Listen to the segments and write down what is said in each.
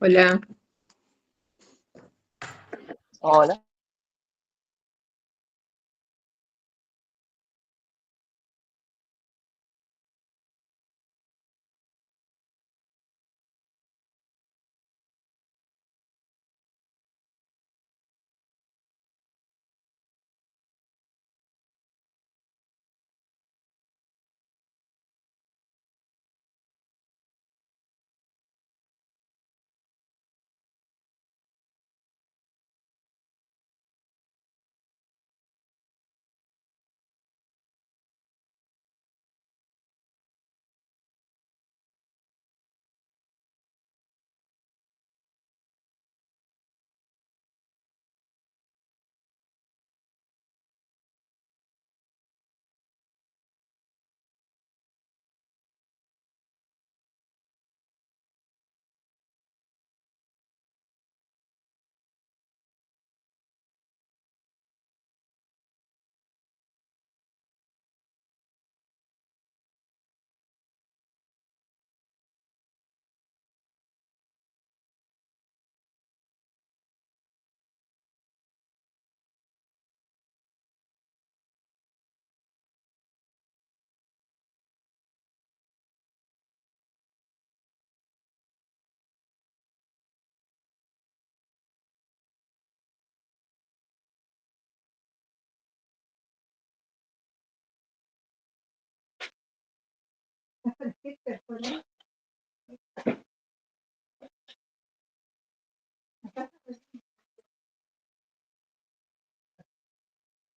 Hola. Hola.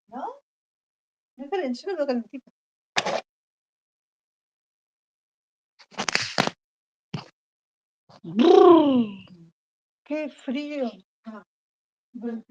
¿No? No caliente, yo no lo calentito. ¡Qué frío! Ah, bueno.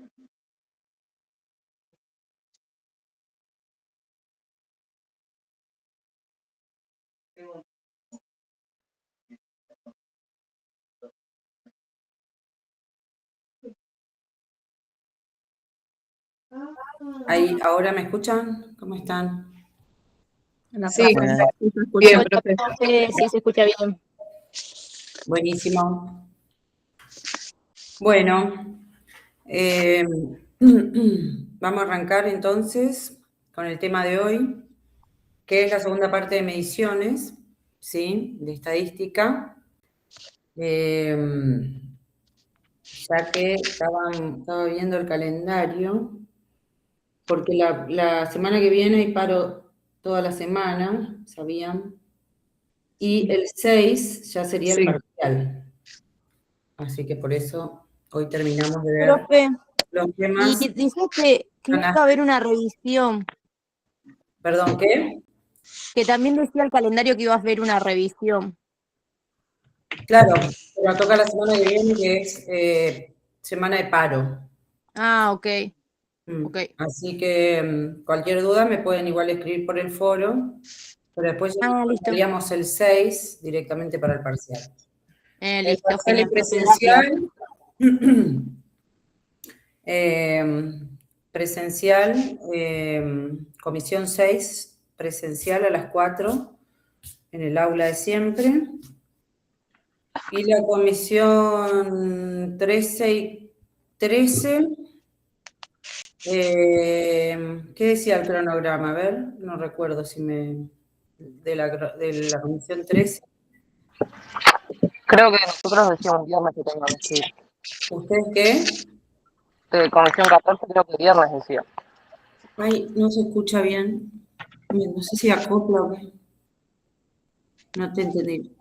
Ahí, ¿ahora me escuchan? ¿Cómo están? Sí, Bueno. se escucha, Hola, profe. profe, sí se escucha bien. Buenísimo. Bueno, vamos a arrancar entonces con el tema de hoy, que es la segunda parte de mediciones, ¿sí? De estadística. Ya que estaba viendo el calendario, porque la semana que viene hay paro toda la semana, ¿sabían? Y el 6 ya sería el Sí. parcial. Así que por eso hoy terminamos de ver Profe, los y temas. dice que iba a haber una revisión, ¿Perdón, qué? que también decía el calendario que iba a haber una revisión. Claro, pero toca la semana que viene, que es semana de paro. Ah, ok. Ok. Así que cualquier duda me pueden igual escribir por el foro, pero después ya nos Listo. pasaríamos el 6 directamente para el parcial. El Listo, parcial genial, es profe, gracias. Presencial, comisión 6, presencial a las 4 en el aula de siempre. Y la comisión 13 y 13, ¿qué decía el cronograma? A ver, no recuerdo si me... De la comisión 13. Creo que nosotros decíamos viernes que teníamos que ir. ¿Ustedes qué? De comisión 14 creo que viernes decía. Ay, no se escucha bien. No sé si acopla o qué. No te entendí.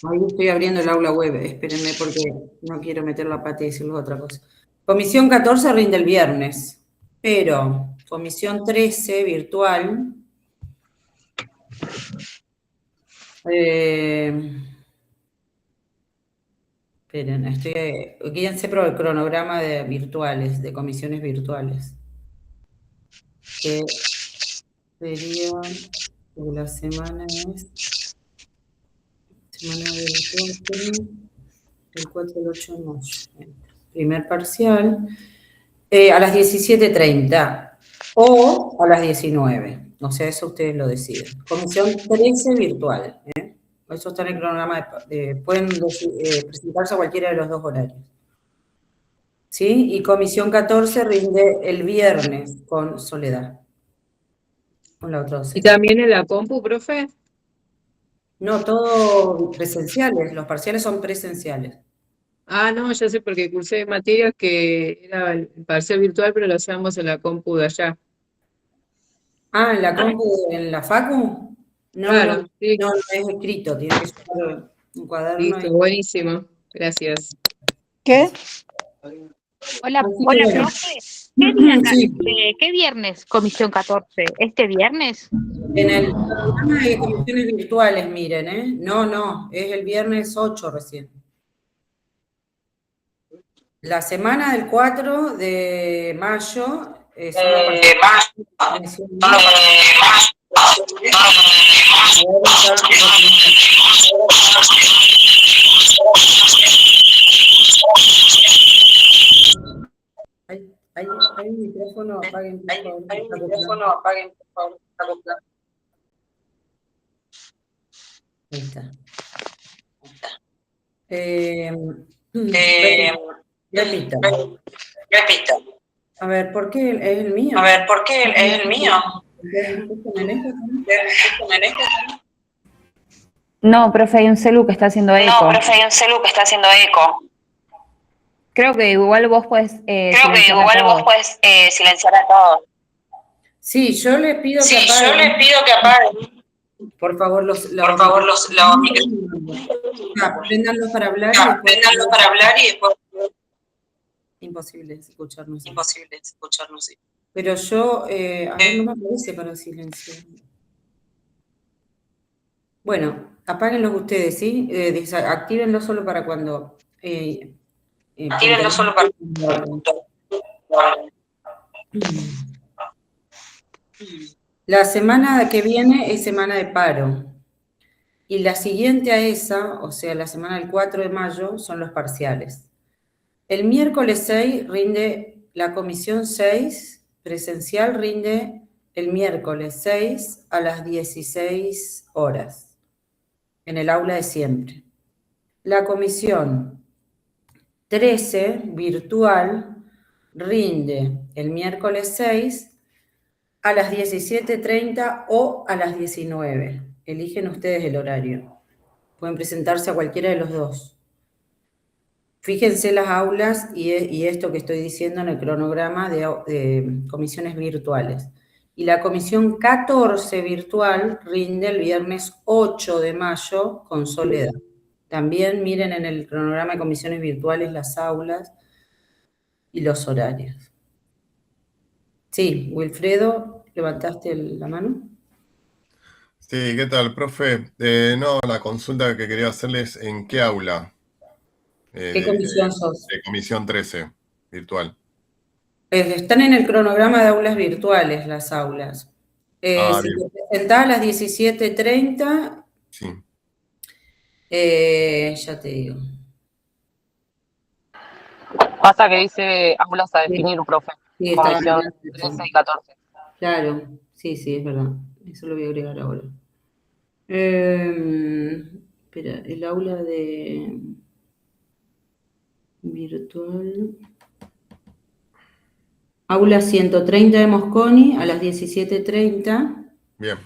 Ahí estoy abriendo el aula web, espérenme porque no quiero meter la pata y decirles otra cosa. Comisión 14 rinde el viernes, pero comisión 13 virtual, esperen, guíense por el cronograma de virtuales, de comisiones virtuales, que sería, la semana es, semana del 4 al 8 de mayo. Primer parcial, a las 17:30 o a las 19. O sea, eso ustedes lo deciden. Comisión 13 virtual. Eso está en el cronograma. Pueden presentarse a cualquiera de los dos horarios. ¿Sí? Y comisión 14 rinde el viernes con Soledad. Con la otra ¿Y docente. también en la compu, profe? No, todo presenciales. Los parciales son presenciales. Ah, no, ya sé, porque cursé materias que era el parcial virtual, pero lo hacíamos en la compu de allá. Ah, ¿en la compu, en la facu? No, Claro, sí, no es escrito, tiene que ser un cuaderno. listo, buenísimo. Gracias. ¿Qué? Hola, Así que hola, bueno. profe. ¿Qué día, Sí, qué viernes, comisión 14? ¿Este viernes? en el programa de comisiones virtuales, miren, ¿eh? No, es el viernes 8 recién. La semana del 4 de mayo son los parciales. Hay un micrófono, apaguen, por favor. Hay un micrófono, apaguen, por favor. Ahí está. Repito. A ver, ¿por qué es el mío? Es el mío. No, profe, hay un celu que está haciendo eco. No, profe, hay un celu que está haciendo eco. Creo que igual vos podés Silenciar a todos. Sí, yo les pido que apaguen. Yo les pido que apaguen. Por favor, los préndanlos para hablar. Préndanlo para hablar y después. Imposible escucharnos. Imposible escucharnos. Sí. Pero yo, a ver, no me aparece para silenciar. Bueno, apáguenlos ustedes, ¿sí? Actívenlo solo para cuando... Actívenlo solo para... La semana que viene es semana de paro. Y la siguiente a esa, o sea, la semana del 4 de mayo, son los parciales. El miércoles 6 rinde la comisión 6, presencial rinde el miércoles 6 a las 16 horas, en el aula de siempre. La comisión 13, virtual, rinde el miércoles 6 a las 17:30 o a las 19. Eligen ustedes el horario. Pueden presentarse a cualquiera de los dos. Fíjense las aulas y esto que estoy diciendo en el cronograma de comisiones virtuales. Y la comisión 14 virtual rinde el viernes 8 de mayo con Soledad. También miren en el cronograma de comisiones virtuales las aulas y los horarios. Sí, Wilfredo, ¿levantaste la mano? Sí, ¿qué tal, profe? No, la consulta que quería hacerles, ¿en qué aula? ¿Qué comisión sos? De comisión 13, virtual. Están en el cronograma de aulas virtuales las aulas. Si bien. te presentás a las 17:30, Sí. ya te digo. Pasa que dice aulas a definir, profe. Sí, está Comisión bien. 13 y 14. Claro, sí, es verdad. Eso lo voy a agregar ahora. Espera, el aula de virtual. Aula 130 de Mosconi a las 17:30. Bien.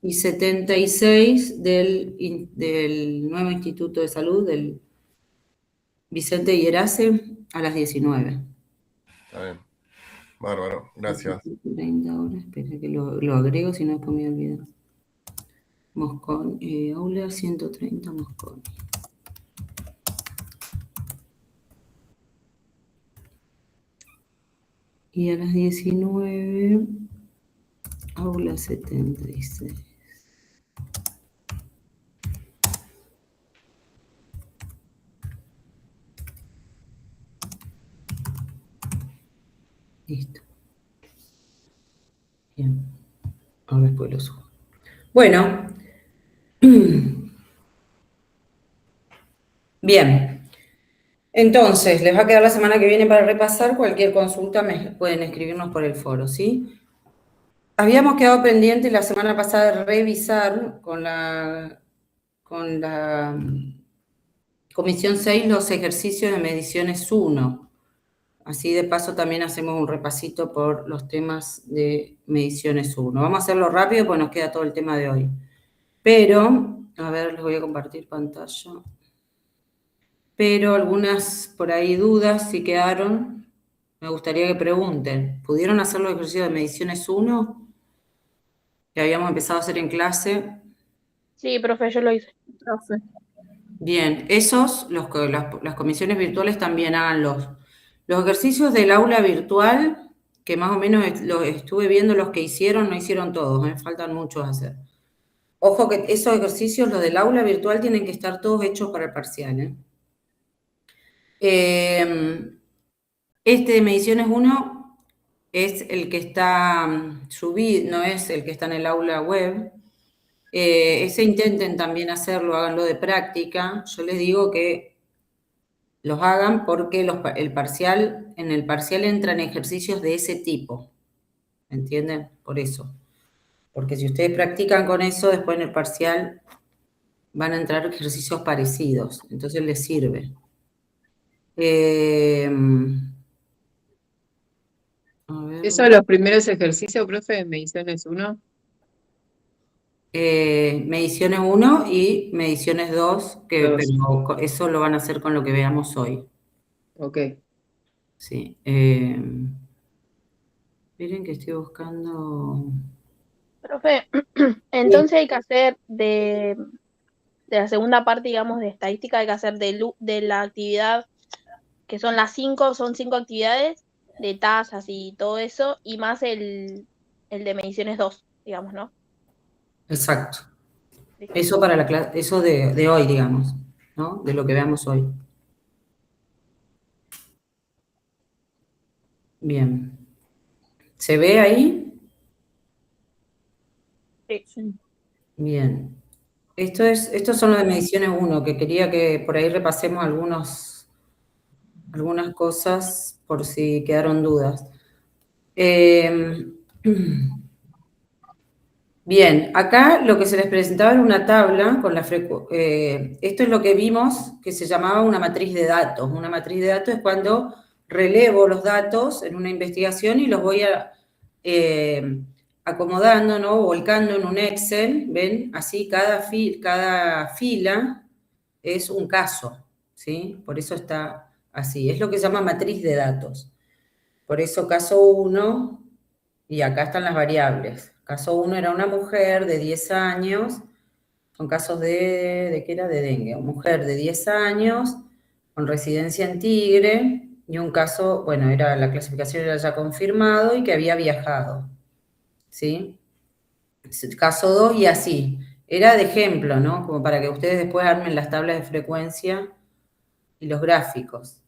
Y 76 del nuevo Instituto de Salud, del Vicente Hierace, a las 19. Está bien. Bárbaro, gracias. 30 horas, espera que lo agrego, si no después me olvido. Mosconi, aula 130 Mosconi. Y a las 19, aula 76. Listo. Bien. Ahora después lo subo. Bueno. Bien. Entonces, les va a quedar la semana que viene para repasar. Cualquier consulta pueden escribirnos por el foro, ¿sí? Habíamos quedado pendiente la semana pasada de revisar con con la Comisión 6 los ejercicios de mediciones 1. Así de paso también hacemos un repasito por los temas de mediciones 1. Vamos a hacerlo rápido porque nos queda todo el tema de hoy. Pero, a ver, les voy a compartir pantalla. Pero algunas por ahí dudas, si quedaron, me gustaría que pregunten. ¿Pudieron hacer los ejercicios de mediciones 1? Que habíamos empezado a hacer en clase. Sí, profe, yo lo hice. Bien, esos, las comisiones virtuales también háganlos. Los ejercicios del aula virtual, que más o menos los estuve viendo los que hicieron, no hicieron todos, me faltan muchos a hacer. Ojo que esos ejercicios, los del aula virtual, tienen que estar todos hechos para el parcial, ¿eh? Este de mediciones 1 es el que está subido, no es el que está en el aula web. Ese intenten también hacerlo, háganlo de práctica. Yo les digo que los hagan porque en el parcial entran ejercicios de ese tipo. ¿Entienden? Por eso. Porque si ustedes practican con eso, después en el parcial van a entrar ejercicios parecidos. Entonces les sirve. A ver. ¿Esos son los primeros ejercicios, profe, de mediciones 1? Mediciones 1 y mediciones 2, pero eso lo van a hacer con lo que veamos hoy. Ok. Sí. Miren que estoy buscando... Profe, entonces hay que hacer de la segunda parte, digamos, de estadística, hay que hacer de la actividad, que son son 5 actividades de tasas y todo eso, y más el de mediciones 2, digamos, ¿no? Exacto. Eso para la clase, eso de hoy, digamos, ¿no? De lo que veamos hoy. Bien. ¿Se ve ahí? Sí. Bien. Estos son los de mediciones 1, que quería que por ahí repasemos algunas cosas por si quedaron dudas. Bien, acá lo que se les presentaba era una tabla con la frecuencia. Esto es lo que vimos que se llamaba una matriz de datos. Una matriz de datos es cuando relevo los datos en una investigación y los voy acomodando, ¿no? Volcando en un Excel, ¿ven? Así cada fila es un caso, ¿sí? Por eso está así. Es lo que se llama matriz de datos. Por eso caso 1, y acá están las variables. Caso 1 era una mujer de 10 años, son casos ¿de qué era? De dengue. Mujer de 10 años, con residencia en Tigre, y un caso, bueno, la clasificación era ya confirmado y que había viajado, ¿sí? Caso 2 y así. Era de ejemplo, ¿no? Como para que ustedes después armen las tablas de frecuencia y los gráficos.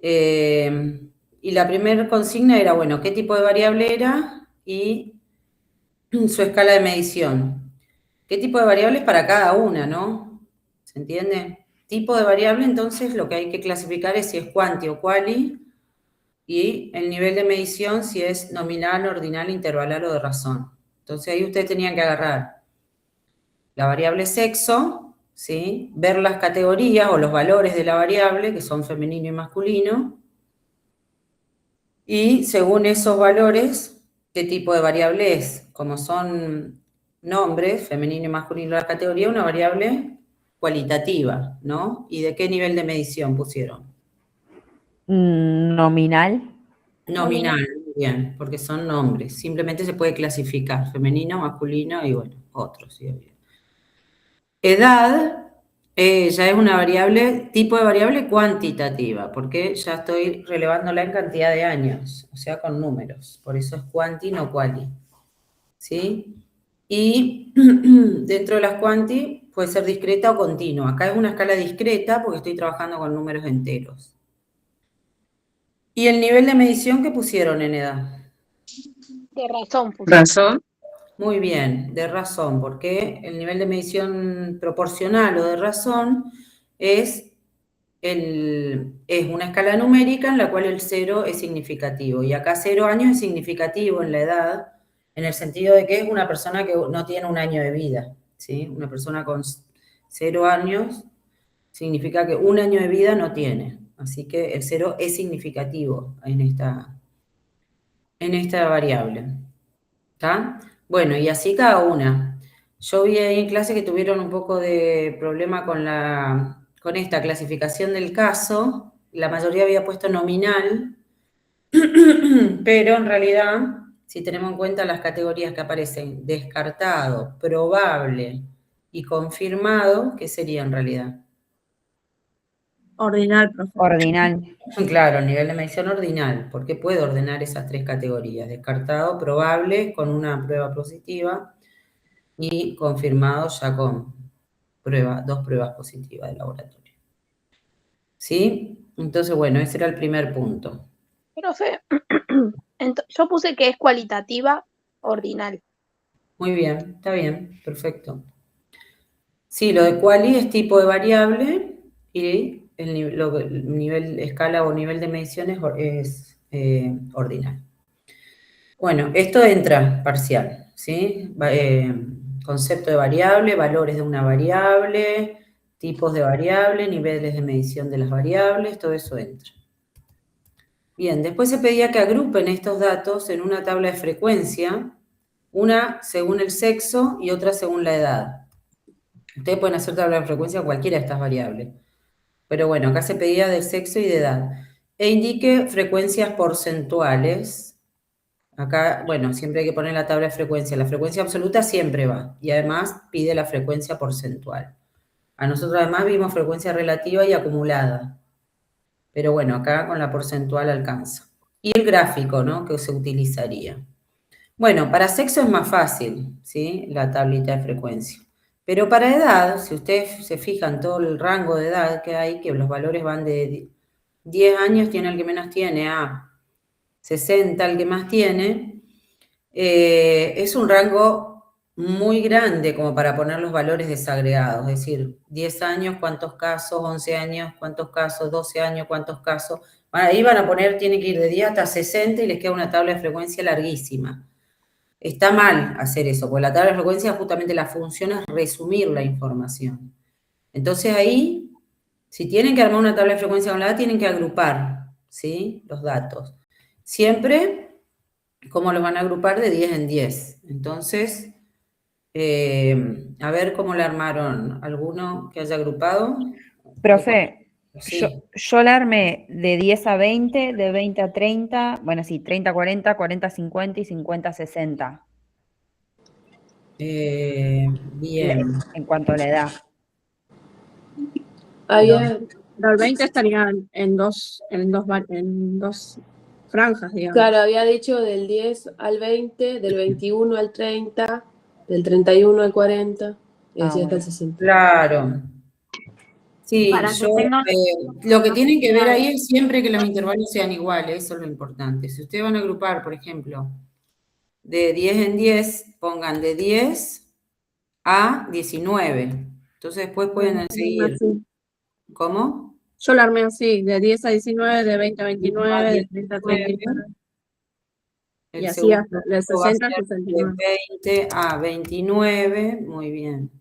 Y la primera consigna era, bueno, qué tipo de variable era y su escala de medición. ¿Qué tipo de variables para cada una, no? ¿Se entiende? Tipo de variable, entonces, lo que hay que clasificar es si es cuanti o quali, y el nivel de medición si es nominal, ordinal, intervalar o de razón. Entonces, ahí ustedes tenían que agarrar la variable sexo, ¿sí? Ver las categorías o los valores de la variable, que son femenino y masculino, y según esos valores, ¿qué tipo de variable es? Como son nombres, femenino y masculino la categoría, una variable cualitativa, ¿no? ¿Y de qué nivel de medición pusieron? Nominal. Nominal, bien, porque son nombres. Simplemente se puede clasificar, femenino, masculino y, bueno, otros. ¿Sí? Edad ya es una variable, tipo de variable cuantitativa, porque ya estoy relevándola en cantidad de años, o sea, con números. Por eso es cuanti, no quali. ¿Sí? Y dentro de las cuanti puede ser discreta o continua. Acá es una escala discreta porque estoy trabajando con números enteros. ¿Y el nivel de medición que pusieron en edad? De razón. ¿Razón? Muy bien, de razón, porque el nivel de medición proporcional o de razón es una escala numérica en la cual el 0 es significativo. Y acá 0 años es significativo en la edad, en el sentido de que es una persona que no tiene un año de vida, ¿sí? Una persona con 0 años significa que 1 año de vida no tiene. Así que el 0 es significativo en esta variable. ¿Está? Bueno, y así cada una. Yo vi ahí en clase que tuvieron un poco de problema con esta clasificación del caso. La mayoría había puesto nominal, pero en realidad, si tenemos en cuenta las categorías que aparecen, descartado, probable y confirmado, ¿qué sería en realidad? Ordinal, profe. Ordinal. Claro, nivel de medición ordinal, porque puede ordenar esas 3 categorías, descartado, probable, con una prueba positiva, y confirmado ya con 2 pruebas positivas de laboratorio. ¿Sí? Entonces, bueno, ese era el primer punto. Profe, yo puse que es cualitativa ordinal. Muy bien, está bien, perfecto. Sí, lo de quali es tipo de variable y el nivel, escala o nivel de medición es ordinal. Bueno, esto entra parcial, ¿sí? Concepto de variable, valores de una variable, tipos de variable, niveles de medición de las variables, todo eso entra. Bien, después se pedía que agrupen estos datos en una tabla de frecuencia, una según el sexo y otra según la edad. Ustedes pueden hacer tabla de frecuencia a cualquiera de estas variables. Pero bueno, acá se pedía de sexo y de edad. E indique frecuencias porcentuales. Acá, bueno, siempre hay que poner la tabla de frecuencia. La frecuencia absoluta siempre va. Y además pide la frecuencia porcentual. A nosotros además vimos frecuencia relativa y acumulada. Pero bueno, acá con la porcentual alcanza. Y el gráfico, ¿no? Que se utilizaría. Bueno, para sexo es más fácil, ¿sí? La tablita de frecuencia. Pero para edad, si ustedes se fijan todo el rango de edad que hay, que los valores van de 10 años tiene el que menos tiene a 60 el que más tiene, es un rango muy grande como para poner los valores desagregados, es decir, 10 años, ¿cuántos casos? 11 años, ¿cuántos casos? 12 años, ¿cuántos casos? Bueno, ahí van a poner, tiene que ir de 10 hasta 60 y les queda una tabla de frecuencia larguísima. Está mal hacer eso, porque la tabla de frecuencia justamente la función es resumir la información. Entonces ahí, si tienen que armar una tabla de frecuencia con la edad, tienen que agrupar, ¿sí? Los datos. Siempre, ¿cómo los van a agrupar? De 10 en 10. Entonces, a ver cómo la armaron. ¿Alguno que haya agrupado? Profe, Sí. yo la armé de 10 a 20, de 20 a 30, bueno, sí, 30 a 40, 40 a 50 y 50 a 60. Bien. En cuanto a la edad. Los 20 estarían en dos franjas, digamos. Claro, había dicho del 10 al 20, del 21 al 30, del 31 al 40, y así hasta el 60. Claro. Sí, Para que tengan- lo que tienen que ver ahí es siempre que los intervalos sean iguales, eso es lo importante. Si ustedes van a agrupar, por ejemplo, de 10 en 10, pongan de 10 a 19. Entonces después pueden seguir. ¿Cómo? Yo la armé así, de 10 a 19, de 20 a 29, de 30 a 39. El Y así segundo hasta de grupo va a 60 a ser 69. de 20 a 29, muy bien.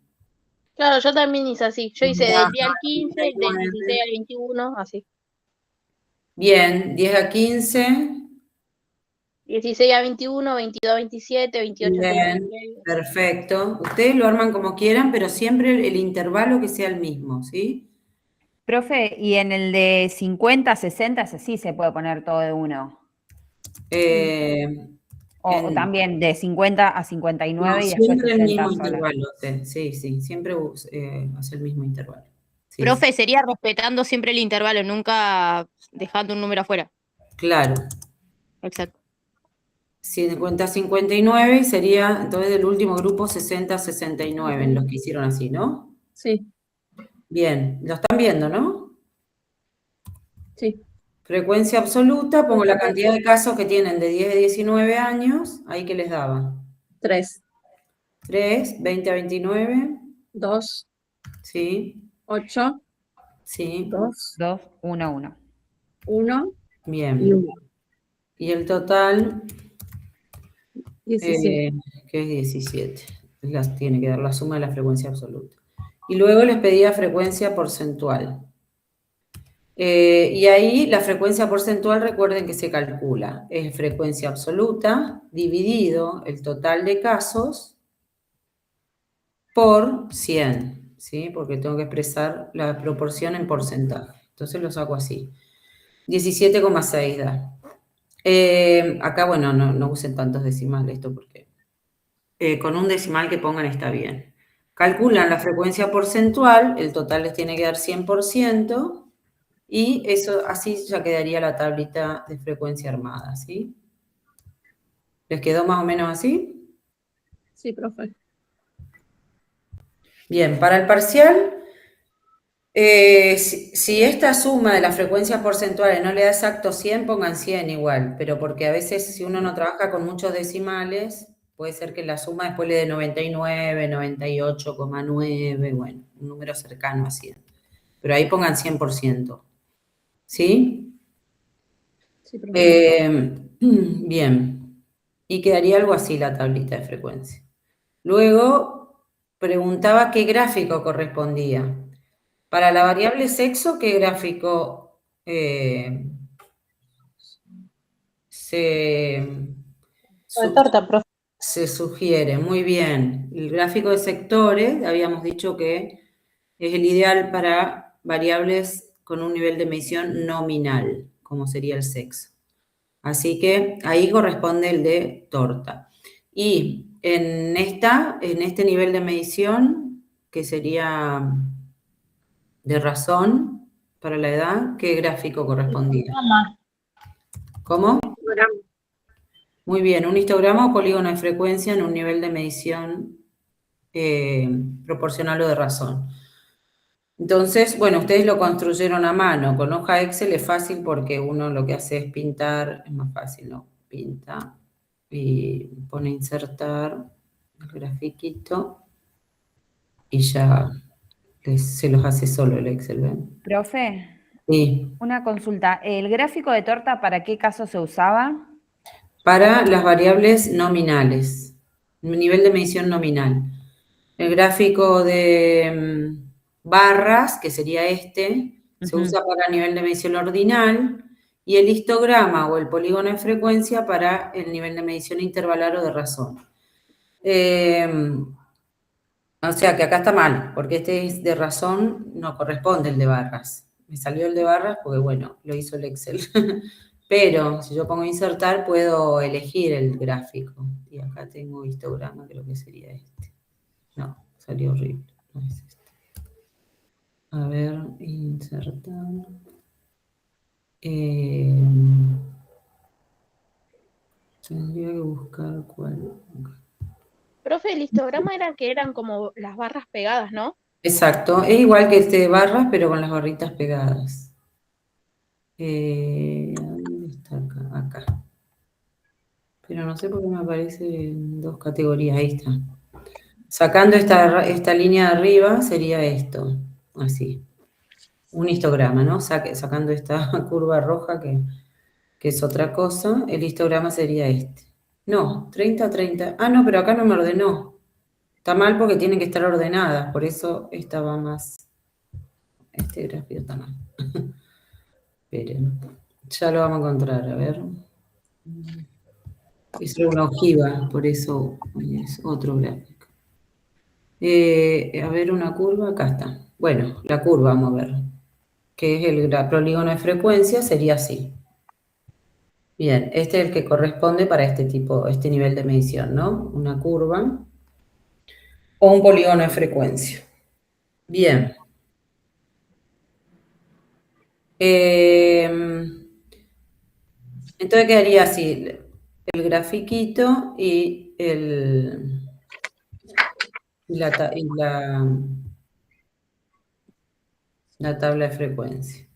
Claro, yo también hice así. Yo hice Ajá, del 10 al 15, del 29. 16 al 21, así. Bien, 10 a 15. 16 a 21, 22 a 27, 28 a Bien, 33. perfecto. Ustedes lo arman como quieran, pero siempre el intervalo que sea el mismo, ¿sí? Profe, y en el de 50 a 60, ese sí se puede poner todo de uno. O también de 50 a 59 No, y después siempre el 60 mismo sola. intervalo, sí, siempre hace el mismo intervalo. Sí, Profe, sería respetando siempre el intervalo, nunca dejando un número afuera. claro. Exacto. 50 a 59 y sería entonces del último grupo 60 a 69, en los que hicieron así, ¿no? Sí, Bien, lo están viendo, ¿no? sí. Frecuencia absoluta, pongo la cantidad de casos que tienen de 10 a 19 años, ahí que les daba. 3, 3, 20 a 29, 2, sí, 8, sí, 2, 2, 1, 1. 1 y bien. 1. Y el total, 17. que es 17. Tiene que dar la suma de la frecuencia absoluta. y luego les pedía frecuencia porcentual. Y ahí la frecuencia porcentual, recuerden que se calcula, es frecuencia absoluta dividido el total de casos por 100, ¿sí? Porque tengo que expresar la proporción en porcentaje. Entonces lo saco así. 17,6 da. Acá, bueno, no usen tantos decimales esto porque con un decimal que pongan está bien. Calculan la frecuencia porcentual, el total les tiene que dar 100%, y eso así ya quedaría la tablita de frecuencia armada, ¿sí? ¿Les quedó más o menos así? Sí, profe. Bien, para el parcial, si esta suma de las frecuencias porcentuales no le da exacto 100, pongan 100 igual, pero porque a veces si uno no trabaja con muchos decimales, puede ser que la suma después le dé 99, 98,9, bueno, un número cercano a 100. Pero ahí pongan 100%, ¿sí? Sí, profe. Bien, y quedaría algo así la tablita de frecuencia. Luego preguntaba qué gráfico correspondía. Para la variable sexo, ¿qué gráfico se sugiere? Muy bien. El gráfico de sectores, habíamos dicho que es el ideal para variables con un nivel de medición nominal, como sería el sexo. Así que ahí corresponde el de torta. Y en este nivel de medición, que sería de razón para la edad, ¿qué gráfico correspondía? ¿Cómo? Muy bien, un histograma o polígono de frecuencia en un nivel de medición proporcional o de razón. Entonces, bueno, ustedes lo construyeron a mano. Con hoja Excel es fácil porque uno lo que hace es pintar, es más fácil, ¿no? Pinta y pone insertar el grafiquito y ya se los hace solo el Excel, ¿ven? Profe, Sí. una consulta. ¿El gráfico de torta para qué caso se usaba? Para las variables nominales, nivel de medición nominal. El gráfico de barras, que sería este, se usa para nivel de medición ordinal, y el histograma o el polígono de frecuencia para el nivel de medición intervalar o de razón. O sea que acá está mal, porque este es de razón, no corresponde el de barras. Me salió el de barras porque, bueno, lo hizo el Excel. Pero si yo pongo insertar, puedo elegir el gráfico. Y acá tengo histograma, creo que sería este. No, salió horrible. No es este. A ver, insertar. Tendría que buscar cuál. Profe, el histograma era que eran como las barras pegadas, ¿no? Exacto, es igual que este de barras, pero con las barritas pegadas. ¿Dónde está acá? Acá. Pero no sé por qué me aparece en dos categorías. Ahí está. Sacando esta línea de arriba sería esto. Así. Un histograma, ¿no? Sacando esta curva roja que es otra cosa. El histograma sería este. No, 30, 30. Ah, no, pero acá no me ordenó. Está mal porque tienen que estar ordenadas. Por eso estaba más... Este gráfico está mal. Esperen. Ya lo vamos a encontrar, a ver. Es una ojiva, por eso es otro gráfico. A ver, una curva, acá está. Bueno, la curva vamos a ver. Que es el polígono de frecuencia, sería así. Bien, este es el que corresponde para este nivel de medición, ¿no? Una curva o un polígono de frecuencia. Bien. Entonces quedaría así, el grafiquito y la tabla de frecuencia.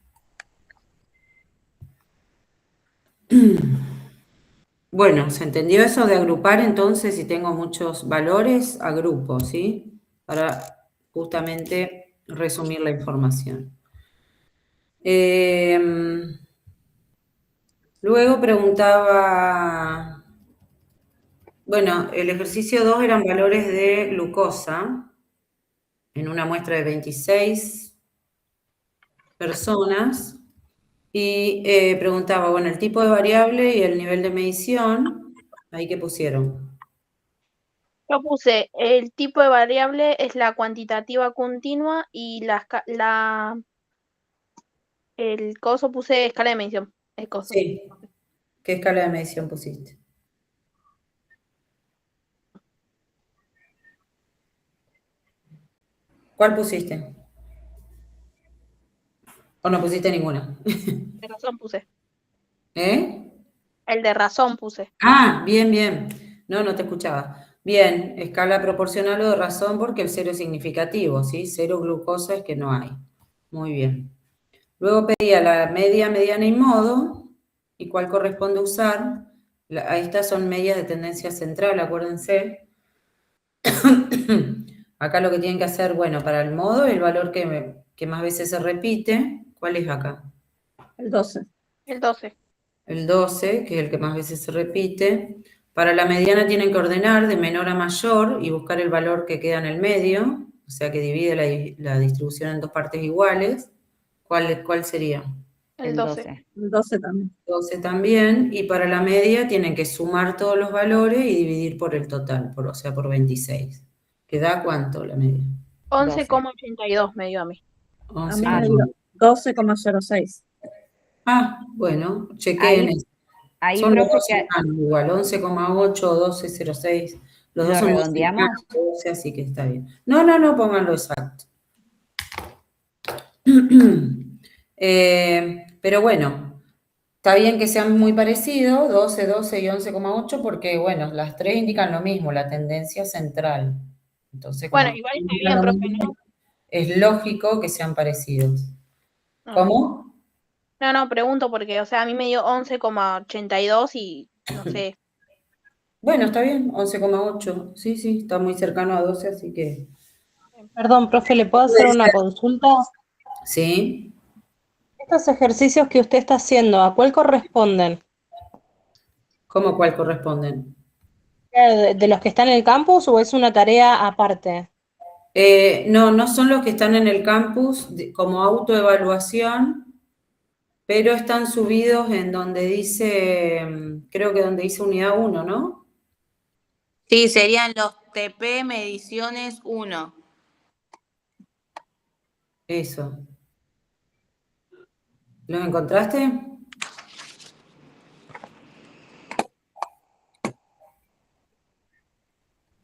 Bueno, ¿se entendió eso de agrupar? Entonces, si tengo muchos valores, agrupo, ¿sí? Para justamente resumir la información. Luego preguntaba, bueno, el ejercicio 2 eran valores de glucosa. en una muestra de 26 personas y preguntaba, bueno, el tipo de variable y el nivel de medición, ¿ahí qué pusieron? Yo puse el tipo de variable es la cuantitativa continua y el coso puse escala de medición. El coso. Sí. ¿Qué escala de medición pusiste? ¿Cuál pusiste? ¿O no pusiste ninguna? De razón puse. ¿Eh? El de razón puse. Ah, bien, bien. No, no te escuchaba. Bien, escala proporcional o de razón porque el cero es significativo, ¿sí? Cero glucosa es que no hay. Muy bien. Luego pedía la media, mediana y modo, y cuál corresponde usar. Ahí estas son medias de tendencia central, acuérdense. Acá lo que tienen que hacer, bueno, para el modo, el valor que más veces se repite. ¿Cuál es acá? El 12. El 12. El 12, que es el que más veces se repite. Para la mediana tienen que ordenar de menor a mayor y buscar el valor que queda en el medio, o sea que divide la distribución en dos partes iguales. ¿Cuál sería? El 12. El 12 también. 12 también, y para la media tienen que sumar todos los valores y dividir por el total, o sea, por 26. ¿Que da cuánto la media? 11,82 me dio a mí. A mí me dio 12,06. Ah, bueno, chequeen eso. Ahí, Son los profe, dos cercanos, igual, 11,8, 12,06. Los ¿lo dos son muy redondeamos? cercanos, 12, así que está bien. No, pónganlo exacto. Pero bueno, está bien que sean muy parecidos, 12, 12 y 11,8, porque bueno, las tres indican lo mismo, la tendencia central. Entonces, Bueno, como igual está indican bien, lo profe, mismo, ¿no? es lógico que sean parecidos. Ah. ¿Cómo? No, pregunto porque, o sea, a mí me dio 11,82 y no sé. Bueno, está bien, 11,8. Sí, sí, está muy cercano a 12, así que... Perdón, profe, ¿le puedo hacer una consulta? Sí. Estos ejercicios que usted está haciendo, ¿a cuál corresponden? ¿Cómo cuál corresponden? ¿De los que están en el campus o es una tarea aparte? No son los que están en el campus como autoevaluación, pero están subidos en donde dice, creo que donde dice unidad 1, ¿no? Sí, serían los TP Mediciones 1. Eso. ¿Los encontraste?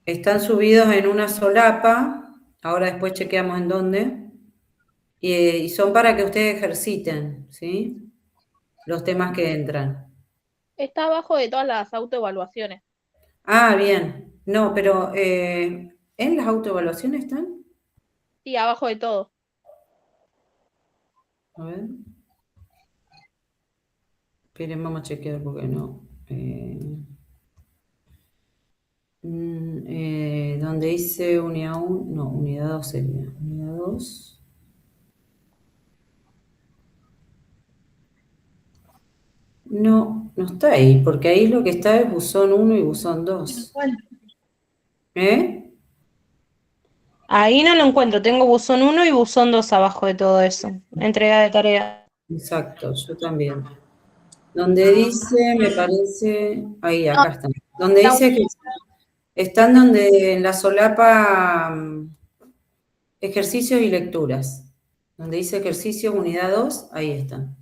Están subidos en una solapa, ahora después chequeamos en dónde, y son para que ustedes ejerciten, ¿sí? Los temas que entran. Está abajo de todas las autoevaluaciones. Ah, bien. No, pero ¿en las autoevaluaciones están? Sí, abajo de todo. A ver. Esperen, vamos a chequear porque no. Donde dice unidad 1, no, unidad 2 sería. Unidad 2. No, no está ahí, porque ahí lo que está es buzón 1 y buzón 2. ¿Eh? Ahí no lo encuentro, tengo buzón 1 y buzón 2 abajo de todo eso. Entrega de tarea. Exacto, yo también. Donde dice, me parece, ahí, acá están. Donde dice que están donde en la solapa ejercicios y lecturas. Donde dice ejercicio unidad 2, ahí están.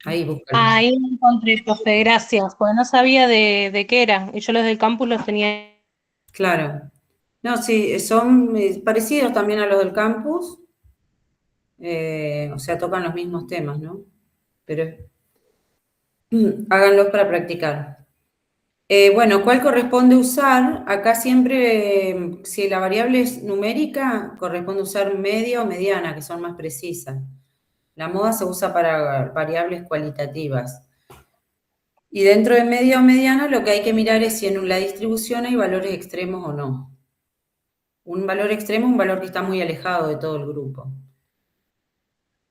Ahí buscan. Ahí lo encontré, profe, gracias, porque no sabía de qué era, y yo los del campus los tenía. Claro. No, sí, son parecidos también a los del campus. O sea, tocan los mismos temas, ¿no? Pero háganlos para practicar. Bueno, ¿cuál corresponde usar? Acá siempre, si la variable es numérica, corresponde usar media o mediana, que son más precisas. La moda se usa para variables cualitativas. Y dentro de media o mediana, lo que hay que mirar es si en la distribución hay valores extremos o no. Un valor extremo es un valor que está muy alejado de todo el grupo.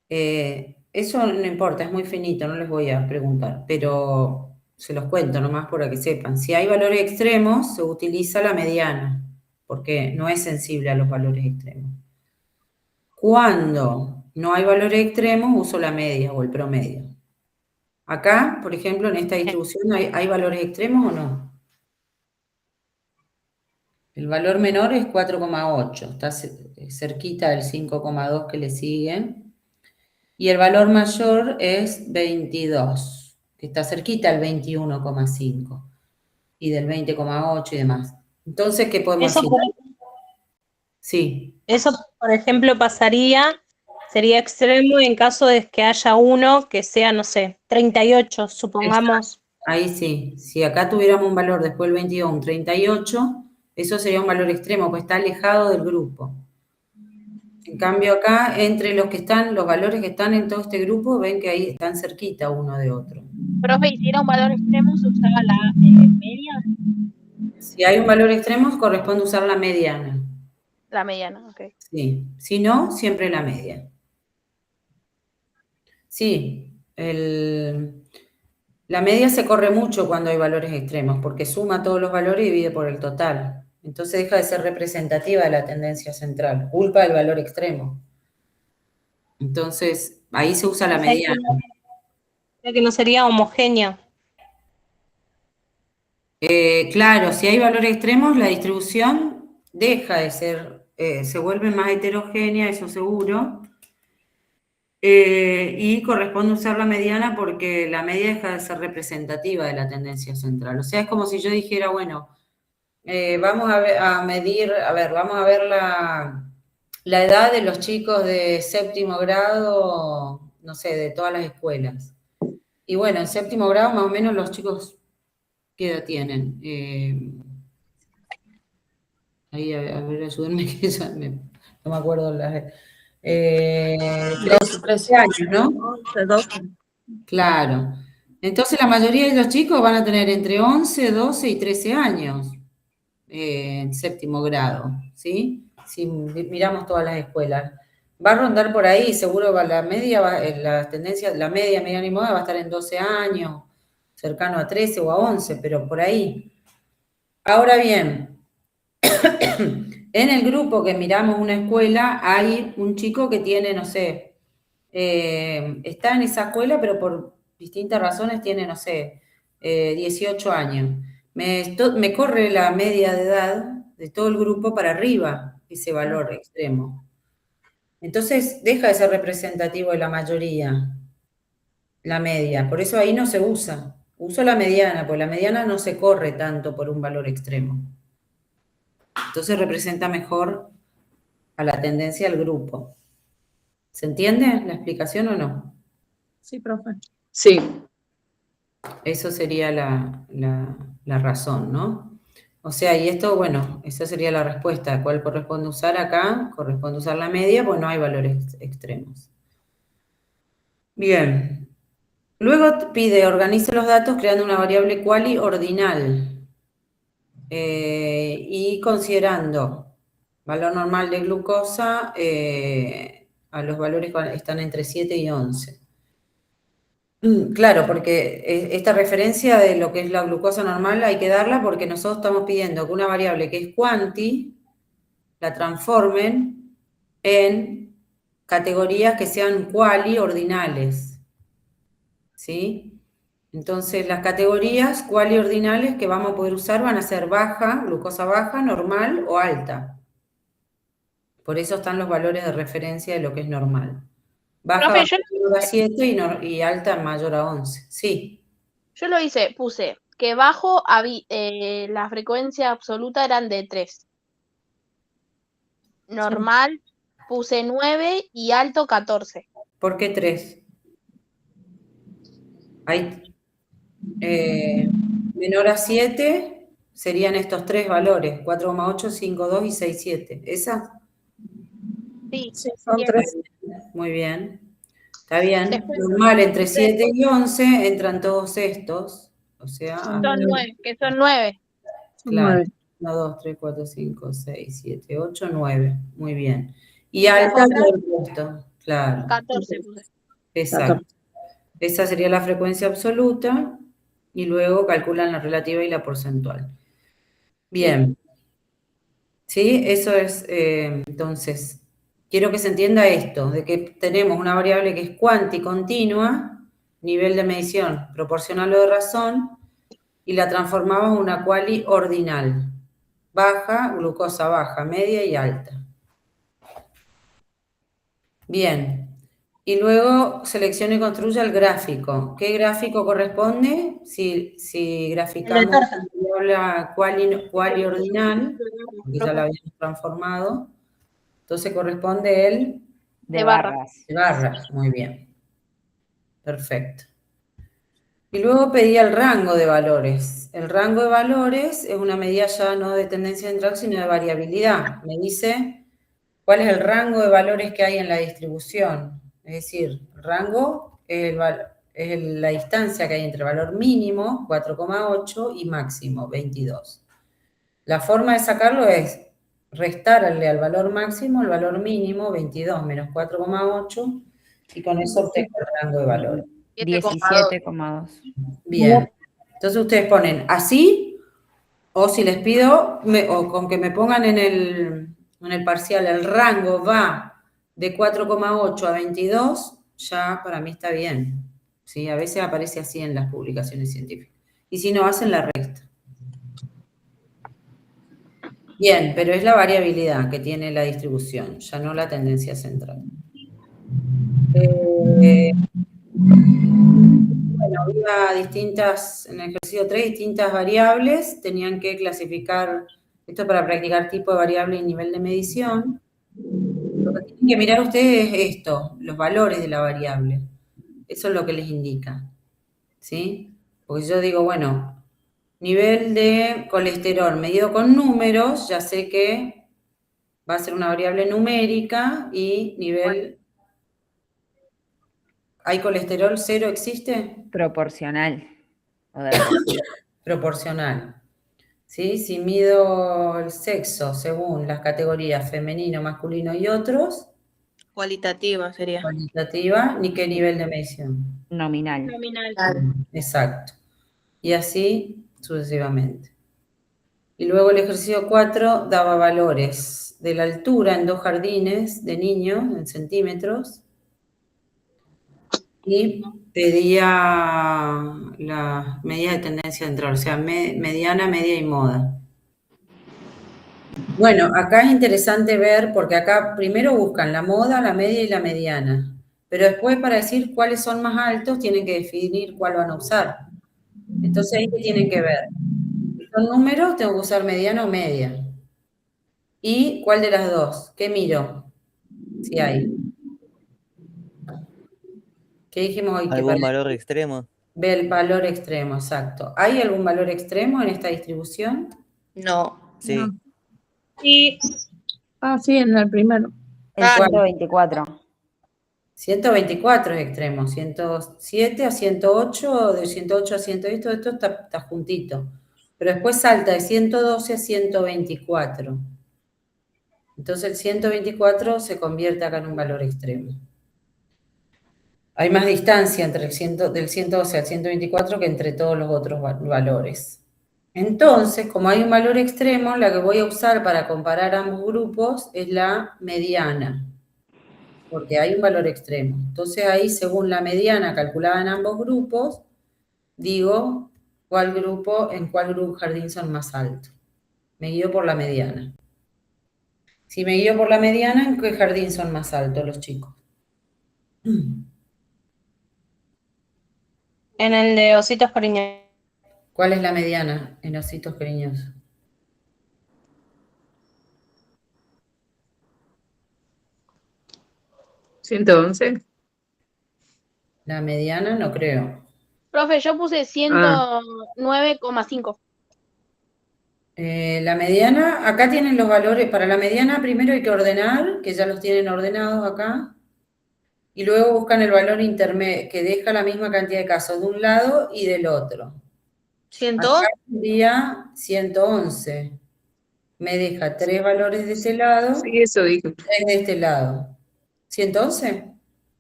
Eso no importa, es muy finito, no les voy a preguntar, pero se los cuento nomás para que sepan. Si hay valores extremos, se utiliza la mediana, porque no es sensible a los valores extremos. Cuando no hay valores extremos, uso la media o el promedio. Acá, por ejemplo, en esta distribución, ¿hay valores extremos o no? El valor menor es 4,8, está cerquita del 5,2 que le sigue. Y el valor mayor es 22, que está cerquita al 21,5. Y del 20,8 y demás. Entonces, ¿qué podemos Eso, decir? Sí. Eso, por ejemplo, sería extremo en caso de que haya uno que sea, no sé, 38, supongamos. Ahí sí. Si acá tuviéramos un valor después del 22, un 38, eso sería un valor extremo, pues está alejado del grupo. En cambio acá, entre los valores que están en todo este grupo, ven que ahí están cerquita uno de otro. Profe, ¿y si era un valor extremo, se usaba la media? Si hay un valor extremo, corresponde usar la mediana. La mediana, ok. Sí. Si no, siempre la media. Sí, la media se corre mucho cuando hay valores extremos, porque suma todos los valores y divide por el total. Entonces deja de ser representativa de la tendencia central, culpa del valor extremo. Entonces, ahí se usa la mediana. Ya que no sería homogénea. Claro, si hay valores extremos, la distribución deja de ser, se vuelve más heterogénea, eso seguro. Y corresponde usar la mediana porque la media deja de ser representativa de la tendencia central. O sea, es como si yo dijera, bueno, vamos a ver la edad de los chicos de séptimo grado, no sé, de todas las escuelas. Y bueno, en séptimo grado más o menos los chicos, ¿qué edad tienen? Ahí, a ver, ayúdenme, que ya no me acuerdo las... 13 años, ¿no? 11, 12. Claro. Entonces la mayoría de los chicos van a tener entre 11, 12 y 13 años en séptimo grado, ¿sí? Si miramos todas las escuelas. Va a rondar por ahí, seguro la media, la tendencia, la media, mediana y moda va a estar en 12 años, cercano a 13 o a 11, pero por ahí. Ahora bien, en el grupo que miramos una escuela, hay un chico que tiene, no sé, está en esa escuela, pero por distintas razones tiene, no sé, 18 años. Me corre la media de edad de todo el grupo para arriba, ese valor extremo. Entonces, deja de ser representativo de la mayoría, la media. Por eso ahí no se usa. Uso la mediana, porque la mediana no se corre tanto por un valor extremo. Entonces representa mejor a la tendencia del grupo. ¿Se entiende la explicación o no? Sí, profe. Sí, Eso sería la razón, ¿no? O sea, y esto, bueno, esa sería la respuesta. ¿Cuál corresponde usar acá? Corresponde usar la media, pues no hay valores extremos. Bien. Luego pide, organice los datos creando una variable quali ordinal. Y considerando valor normal de glucosa a los valores que están entre 7 y 11. Claro, porque esta referencia de lo que es la glucosa normal hay que darla porque nosotros estamos pidiendo que una variable que es quanti la transformen en categorías que sean quali ordinales. ¿Sí? Entonces, las categorías quali ordinales que vamos a poder usar van a ser baja, glucosa baja, normal o alta. Por eso están los valores de referencia de lo que es normal. Baja Profe, mayor a 7 y alta mayor a 11. Sí. Yo lo hice, puse que bajo la frecuencia absoluta eran de 3. Normal puse 9 y alto 14. ¿Por qué 3? Hay menor a 7 serían estos tres valores, 4,8, 5,2 y 6,7. ¿Esa? Sí, son 3. Muy bien. Está bien. Después, normal entre 7 y 11 entran todos estos. O sea, son 9, que son 9. claro. 1, 2, 3, 4, 5, 6, 7, 8, 9. Muy bien. Y alta todo el resto. Claro. 14 puse. Exacto. Esa sería la frecuencia absoluta y luego calculan la relativa y la porcentual. Bien. ¿Sí? Eso es, entonces, quiero que se entienda esto, de que tenemos una variable que es cuanticontinua, nivel de medición proporcional o de razón, y la transformamos en una quali ordinal. Baja, glucosa baja, media y alta. Bien. Y luego seleccione y construya el gráfico. ¿Qué gráfico corresponde? Si graficamos la quali ordinal, porque ya la habíamos transformado, entonces corresponde el De barras. de barras. Muy bien. Perfecto. Y luego pedía el rango de valores. El rango de valores es una medida ya no de tendencia central, sino de variabilidad. Me dice cuál es el rango de valores que hay en la distribución. Es decir, el rango es la distancia que hay entre valor mínimo, 4,8, y máximo, 22. La forma de sacarlo es restarle al valor máximo el valor mínimo, 22 menos 4,8, y con eso obtengo el rango de valores. 17,2. Bien. Entonces ustedes ponen así, o si les pido, o con que me pongan en el parcial, el rango va de 4,8 a 22, ya para mí está bien. ¿Sí? A veces aparece así en las publicaciones científicas. Y si no, hacen la resta. Bien, pero es la variabilidad que tiene la distribución, ya no la tendencia central. Bueno, había en el ejercicio 3, distintas variables, tenían que clasificar, esto para practicar tipo de variable y nivel de medición. Lo que tienen que mirar ustedes es esto, los valores de la variable. Eso es lo que les indica, ¿sí? Porque yo digo, bueno, nivel de colesterol medido con números, ya sé que va a ser una variable numérica y nivel... ¿Hay colesterol cero? ¿Existe? Proporcional. O de razón. Proporcional. ¿Sí? Si mido el sexo según las categorías femenino, masculino y otros, Cualitativa sería. cualitativa, ni qué nivel de medición. Nominal. Exacto. Y así sucesivamente. Y luego el ejercicio 4 daba valores de la altura en 2 jardines de niños, en centímetros, y pedía las medidas de tendencia central, o sea, mediana, media y moda. Bueno, acá es interesante ver, porque acá primero buscan la moda, la media y la mediana, pero después para decir cuáles son más altos tienen que definir cuál van a usar. Entonces ahí que tienen que ver. Si son números, tengo que usar mediana o media. ¿Y cuál de las dos? ¿Qué miro? Si hay. ¿Qué dijimos hoy? ¿Algún valor extremo? Ve el valor extremo, exacto. ¿Hay algún valor extremo en esta distribución? No. Sí. No. Sí. Ah, sí, en el primero. El 124. 124 es extremo, 107 a 108, de 108 a 110, todo esto está juntito. Pero después salta de 112 a 124. Entonces el 124 se convierte acá en un valor extremo. Hay más distancia entre del 112 al 124 que entre todos los otros valores. Entonces, como hay un valor extremo, la que voy a usar para comparar ambos grupos es la mediana, porque hay un valor extremo. Entonces ahí, según la mediana calculada en ambos grupos, digo en cuál grupo jardín son más altos. Me guío por la mediana. Si me guío por la mediana, ¿en qué jardín son más altos los chicos? En el de ositos cariñosos. ¿Cuál es la mediana en ositos cariñosos? ¿111? La mediana no creo. Profe, yo puse 109,5. La mediana, acá tienen los valores. Para la mediana primero hay que ordenar, que ya los tienen ordenados acá. Y luego buscan el valor intermedio, que deja la misma cantidad de casos de un lado y del otro. Acá sería 111. Me deja 3 valores de este lado. Sí, eso dijo. 3 de este lado. ¿111?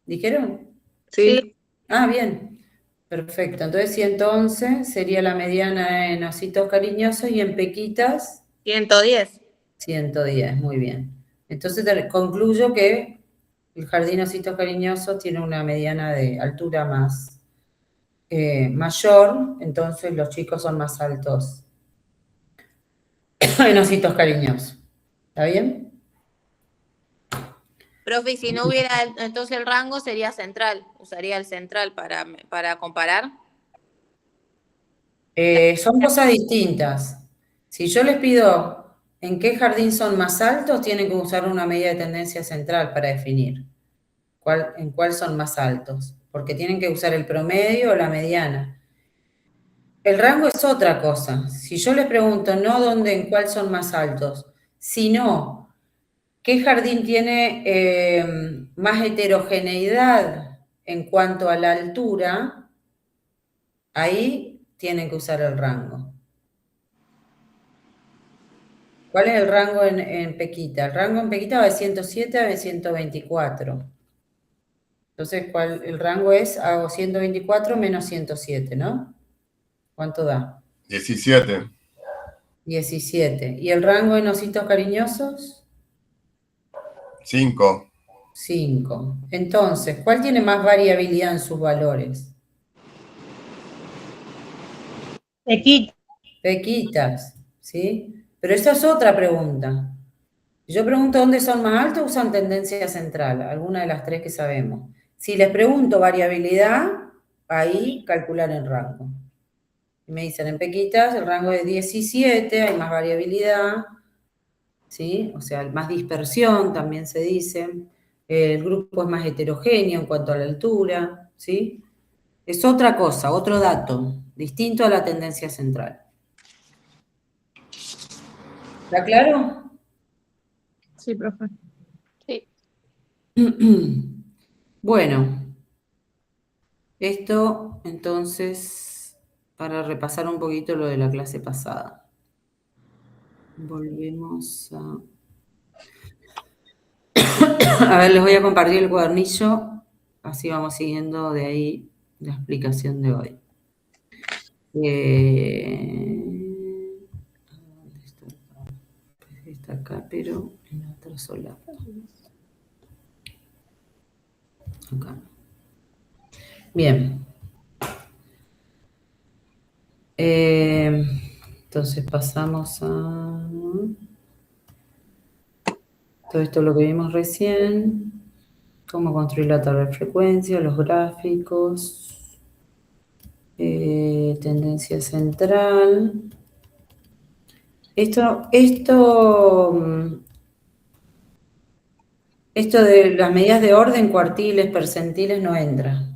¿Dijeron? Sí. Ah, bien. Perfecto. Entonces 111 sería la mediana en ositos cariñosos y en pequitas. 110. 110, muy bien. Entonces concluyo que el jardín Ositos Cariñosos tiene una mediana de altura más mayor, entonces los chicos son más altos en Ositos Cariñosos. ¿Está bien? Profe, y si no hubiera, entonces el rango sería central. Usaría el central para comparar. Son cosas distintas. Si yo les pido en qué jardín son más altos, tienen que usar una medida de tendencia central para definir en cuál son más altos, porque tienen que usar el promedio o la mediana. El rango es otra cosa. Si yo les pregunto no en cuál son más altos, sino qué jardín tiene más heterogeneidad en cuanto a la altura, ahí tienen que usar el rango. ¿Cuál es el rango en Pequita? El rango en Pequita va de 107 a 124. Entonces, el rango es, hago 124 menos 107, ¿no? ¿Cuánto da? 17. 17. ¿Y el rango en Ositos Cariñosos? 5. 5. Entonces, ¿cuál tiene más variabilidad en sus valores? Pequitas, ¿sí? Pero esa es otra pregunta. Si yo pregunto dónde son más altos, usan tendencia central, alguna de las tres que sabemos. Si les pregunto variabilidad, ahí calcular el rango. Y me dicen, en Pequitas el rango es 17, hay más variabilidad, ¿sí? O sea, más dispersión también se dice. El grupo es más heterogéneo en cuanto a la altura, ¿sí? Es otra cosa, otro dato, distinto a la tendencia central. ¿Está claro? Sí, profe. Sí. Bueno, esto entonces, para repasar un poquito lo de la clase pasada. Volvemos a... A ver, les voy a compartir el cuadernillo, así vamos siguiendo de ahí la explicación de hoy. Está acá, pero en otra sola. Acá. Bien. Entonces pasamos a... Todo esto lo que vimos recién. Cómo construir la tabla de frecuencia, los gráficos. Tendencia central. Esto de las medidas de orden, cuartiles, percentiles, no entra.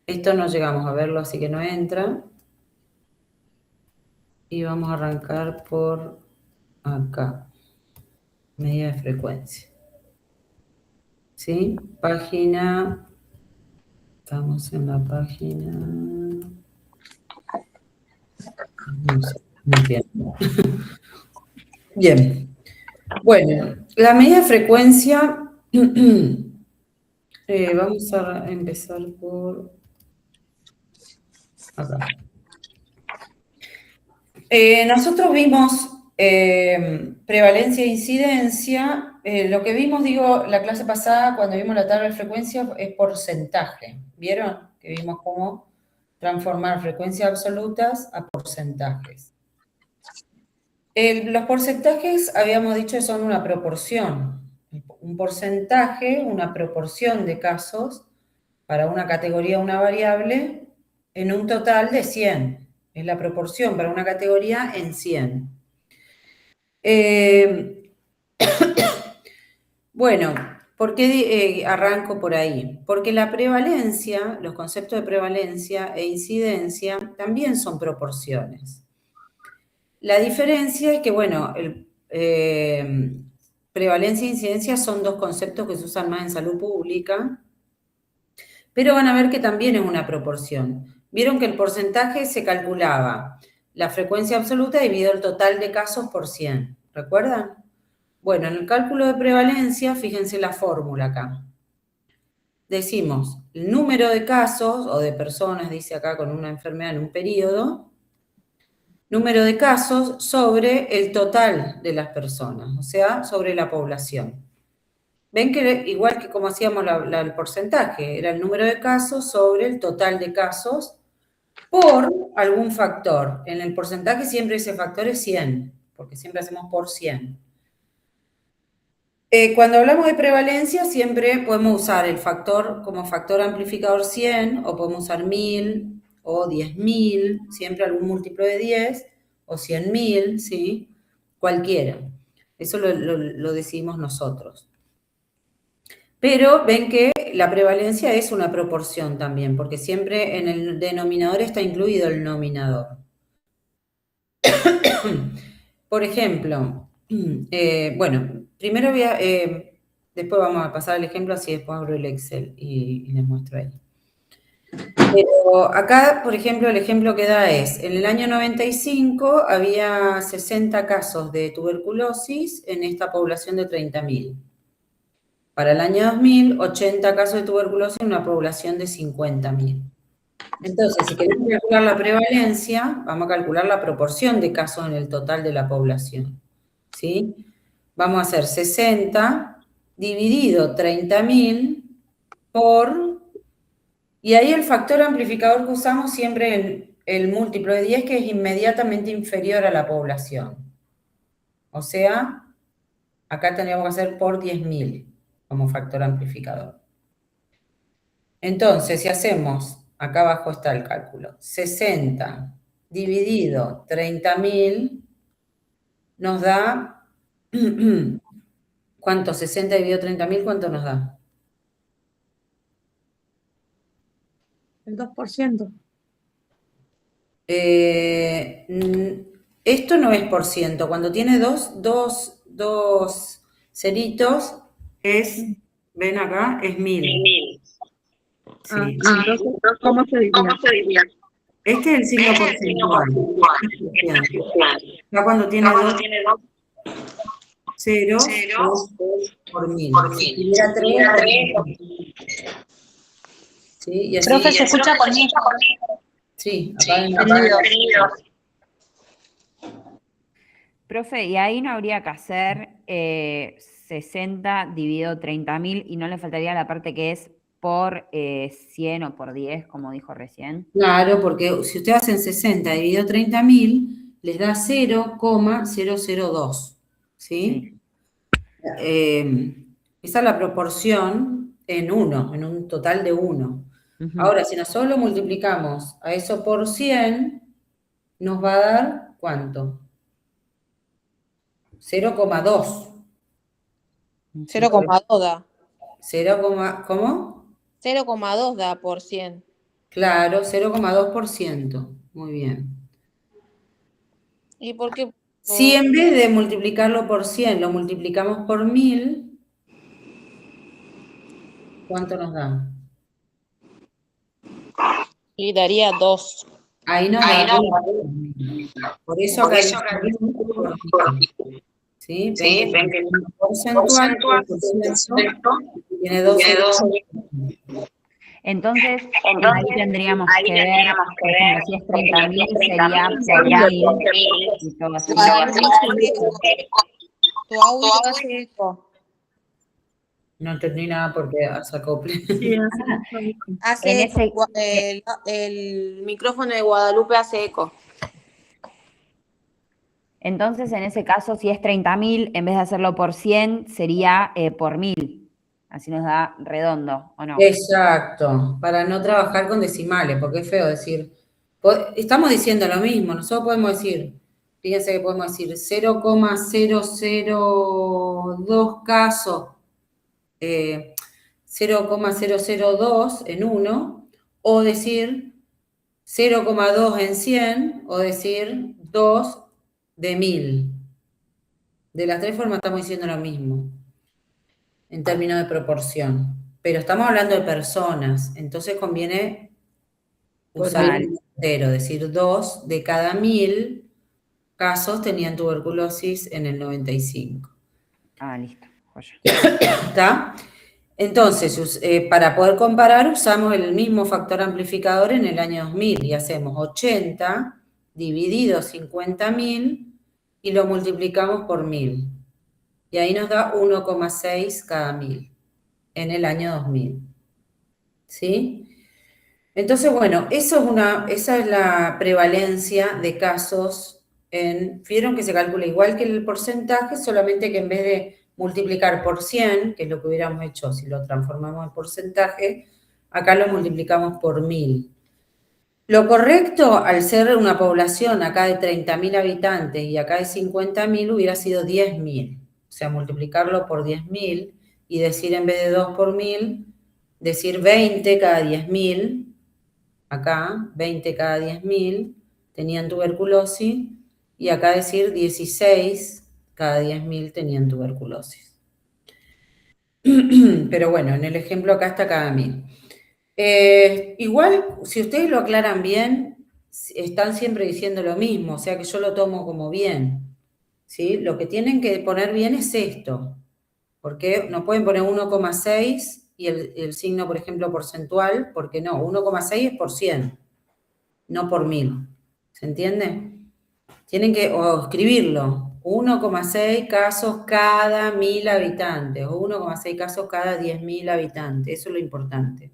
Esto no llegamos a verlo, así que no entra. Y vamos a arrancar por acá. Medida de frecuencia. ¿Sí? Página. Estamos en la página. No sé, no entiendo. Bien. Bueno, la medida de frecuencia. Vamos a empezar por acá. Nosotros vimos prevalencia e incidencia. Lo que vimos, la clase pasada, cuando vimos la tabla de frecuencia, es porcentaje. ¿Vieron? Que vimos cómo transformar frecuencias absolutas a porcentajes. Los porcentajes, habíamos dicho, son una proporción. Un porcentaje, una proporción de casos para una categoría o una variable en un total de 100. Es la proporción para una categoría en 100. Bueno, ¿por qué arranco por ahí? Porque la prevalencia, los conceptos de prevalencia e incidencia también son proporciones. La diferencia es que, bueno, prevalencia e incidencia son dos conceptos que se usan más en salud pública, pero van a ver que también es una proporción. Vieron que el porcentaje se calculaba la frecuencia absoluta dividido el total de casos por 100. ¿Recuerdan? Bueno, en el cálculo de prevalencia, fíjense la fórmula acá. Decimos el número de casos o de personas, dice acá, con una enfermedad en un periodo, número de casos sobre el total de las personas, o sea, sobre la población. Ven que igual que como hacíamos el porcentaje, era el número de casos sobre el total de casos por algún factor. En el porcentaje siempre ese factor es 100, porque siempre hacemos por 100. Cuando hablamos de prevalencia, siempre podemos usar el factor como factor amplificador 100, o podemos usar 1000, o 10.000, siempre algún múltiplo de 10, o 100.000, ¿sí? Cualquiera. Eso lo decidimos nosotros. Pero ven que la prevalencia es una proporción también, porque siempre en el denominador está incluido el nominador. Por ejemplo, bueno, primero después vamos a pasar el ejemplo, así después abro el Excel y les muestro ahí. Pero acá, por ejemplo, el ejemplo que da es, en el año 95 había 60 casos de tuberculosis en esta población de 30.000. Para el año 2000, 80 casos de tuberculosis en una población de 50.000. Entonces, si queremos calcular la prevalencia, vamos a calcular la proporción de casos en el total de la población, ¿sí? Vamos a hacer 60 dividido 30.000 por... Y ahí el factor amplificador que usamos siempre es el múltiplo de 10, que es inmediatamente inferior a la población. O sea, acá tendríamos que hacer por 10.000 como factor amplificador. Entonces, si hacemos, acá abajo está el cálculo, 60 dividido 30.000 nos da, ¿cuánto? 60 dividido 30.000, ¿cuánto nos da? El 2%. Esto no es por ciento, cuando tiene dos ceritos es, ven acá, es 1000. Sí. Entonces, ¿cómo se diría? Este es el signo porcentual. Ya cuando tiene dos ceros, por 1000. Si tuviera 3, ¿sí? Y así, Profe, ¿se escucha conmigo? Sí, Profe, y ahí no habría que hacer 60 dividido 30.000 y no le faltaría la parte que es por 100 o por 10, como dijo recién. Claro, porque si ustedes hacen 60 dividido 30.000, les da 0,002, ¿sí? Esa es la proporción en un total de 1. Ahora, si nosotros lo multiplicamos a eso por 100, nos va a dar, ¿cuánto? 0,2. 0,2 da. ¿Cómo? 0,2 da por 100. Claro, 0,2%. Muy bien. ¿Y por qué? Si en vez de multiplicarlo por 100, lo multiplicamos por 1000, ¿cuánto nos da? Y daría 2. Ahí nos da 2. Por eso acá ¿sí? Ven que el porcentual tiene 2. Entonces, ahí tendríamos que ver, por ejemplo, si es 30.000 sería por 1000. Tu audio hace eco. No entendí nada porque hace acople. Hace eco. El micrófono de Guadalupe hace eco. Entonces, en ese caso, si es 30.000, en vez de hacerlo por 100, sería por 1000. Así nos da redondo, ¿o no? Exacto, para no trabajar con decimales, porque es feo decir, estamos diciendo lo mismo, nosotros podemos decir, fíjense que podemos decir 0,002 casos, 0,002 en 1, o decir 0,2 en 100, o decir 2 de 1000. De las tres formas estamos diciendo lo mismo, en términos de proporción. Pero estamos hablando de personas, entonces conviene usar el entero, decir 2 de cada 1000 casos tenían tuberculosis en el 95. Ah, listo. ¿Está? Entonces, para poder comparar, usamos el mismo factor amplificador en el año 2000 y hacemos 80 dividido 50.000 y lo multiplicamos por 1.000. Y ahí nos da 1,6 cada 1.000 en el año 2000. ¿Sí? Entonces, bueno, esa es la prevalencia de casos vieron que se calcula igual que el porcentaje, solamente que en vez de multiplicar por 100, que es lo que hubiéramos hecho si lo transformamos en porcentaje, acá lo multiplicamos por 1.000. Lo correcto, al ser una población acá de 30.000 habitantes y acá de 50.000, hubiera sido 10.000. O sea, multiplicarlo por 10.000 y decir en vez de 2 por 1.000, decir 20 cada 10.000, acá 20 cada 10.000 tenían tuberculosis, y acá decir 16 cada 10.000 tenían tuberculosis. Pero bueno, en el ejemplo acá está cada 1.000. Igual, si ustedes lo aclaran bien, están siempre diciendo lo mismo, o sea que yo lo tomo como bien, ¿sí? Lo que tienen que poner bien es esto, porque no pueden poner 1,6 y el signo, por ejemplo, porcentual, porque no, 1,6 es por 100, no por 1.000, ¿se entiende? Tienen que escribirlo, 1,6 casos cada 1.000 habitantes, o 1,6 casos cada 10.000 habitantes, eso es lo importante.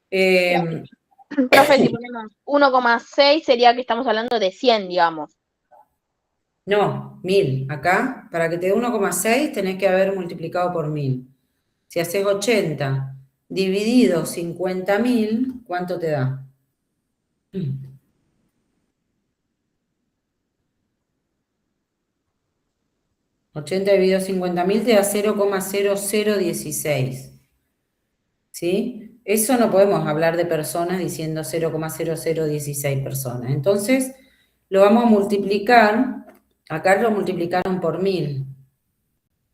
Profe, si ponemos 1,6 sería que estamos hablando de 100, digamos. No, 1.000. Acá, para que te dé 1,6 tenés que haber multiplicado por 1.000. Si haces 80 dividido 50.000, ¿cuánto te da? 80 dividido 50.000 te da 0,0016. ¿Sí? Eso no podemos hablar de personas diciendo 0,0016 personas. Entonces, lo vamos a multiplicar. Acá lo multiplicaron por 1.000.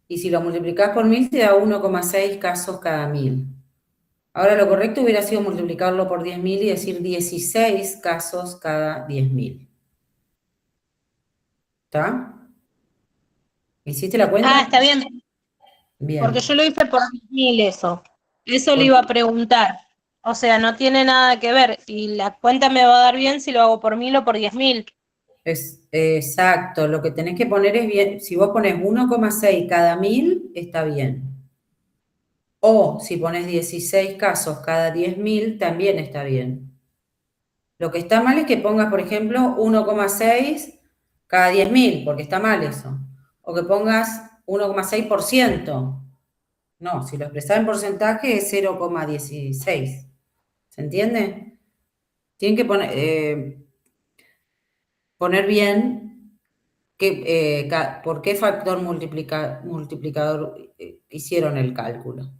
Y si lo multiplicás por 1.000 te da 1,6 casos cada 1.000. Ahora lo correcto hubiera sido multiplicarlo por 10.000 y decir 16 casos cada 10.000. ¿Está? ¿Hiciste la cuenta? Ah, está bien. Bien. Porque yo lo hice por 10.000 eso. Eso le iba a preguntar. O sea, no tiene nada que ver. Y la cuenta me va a dar bien si lo hago por 1.000 o por 10.000. Exacto, lo que tenés que poner es bien, si vos pones 1,6 cada 1.000, está bien. O si pones 16 casos cada 10.000, también está bien. Lo que está mal es que pongas, por ejemplo, 1,6 cada 10.000, porque está mal eso. O que pongas 1,6%. No, si lo expresás en porcentaje es 0,16. ¿Se entiende? Tienen que poner bien por qué factor multiplicador hicieron el cálculo.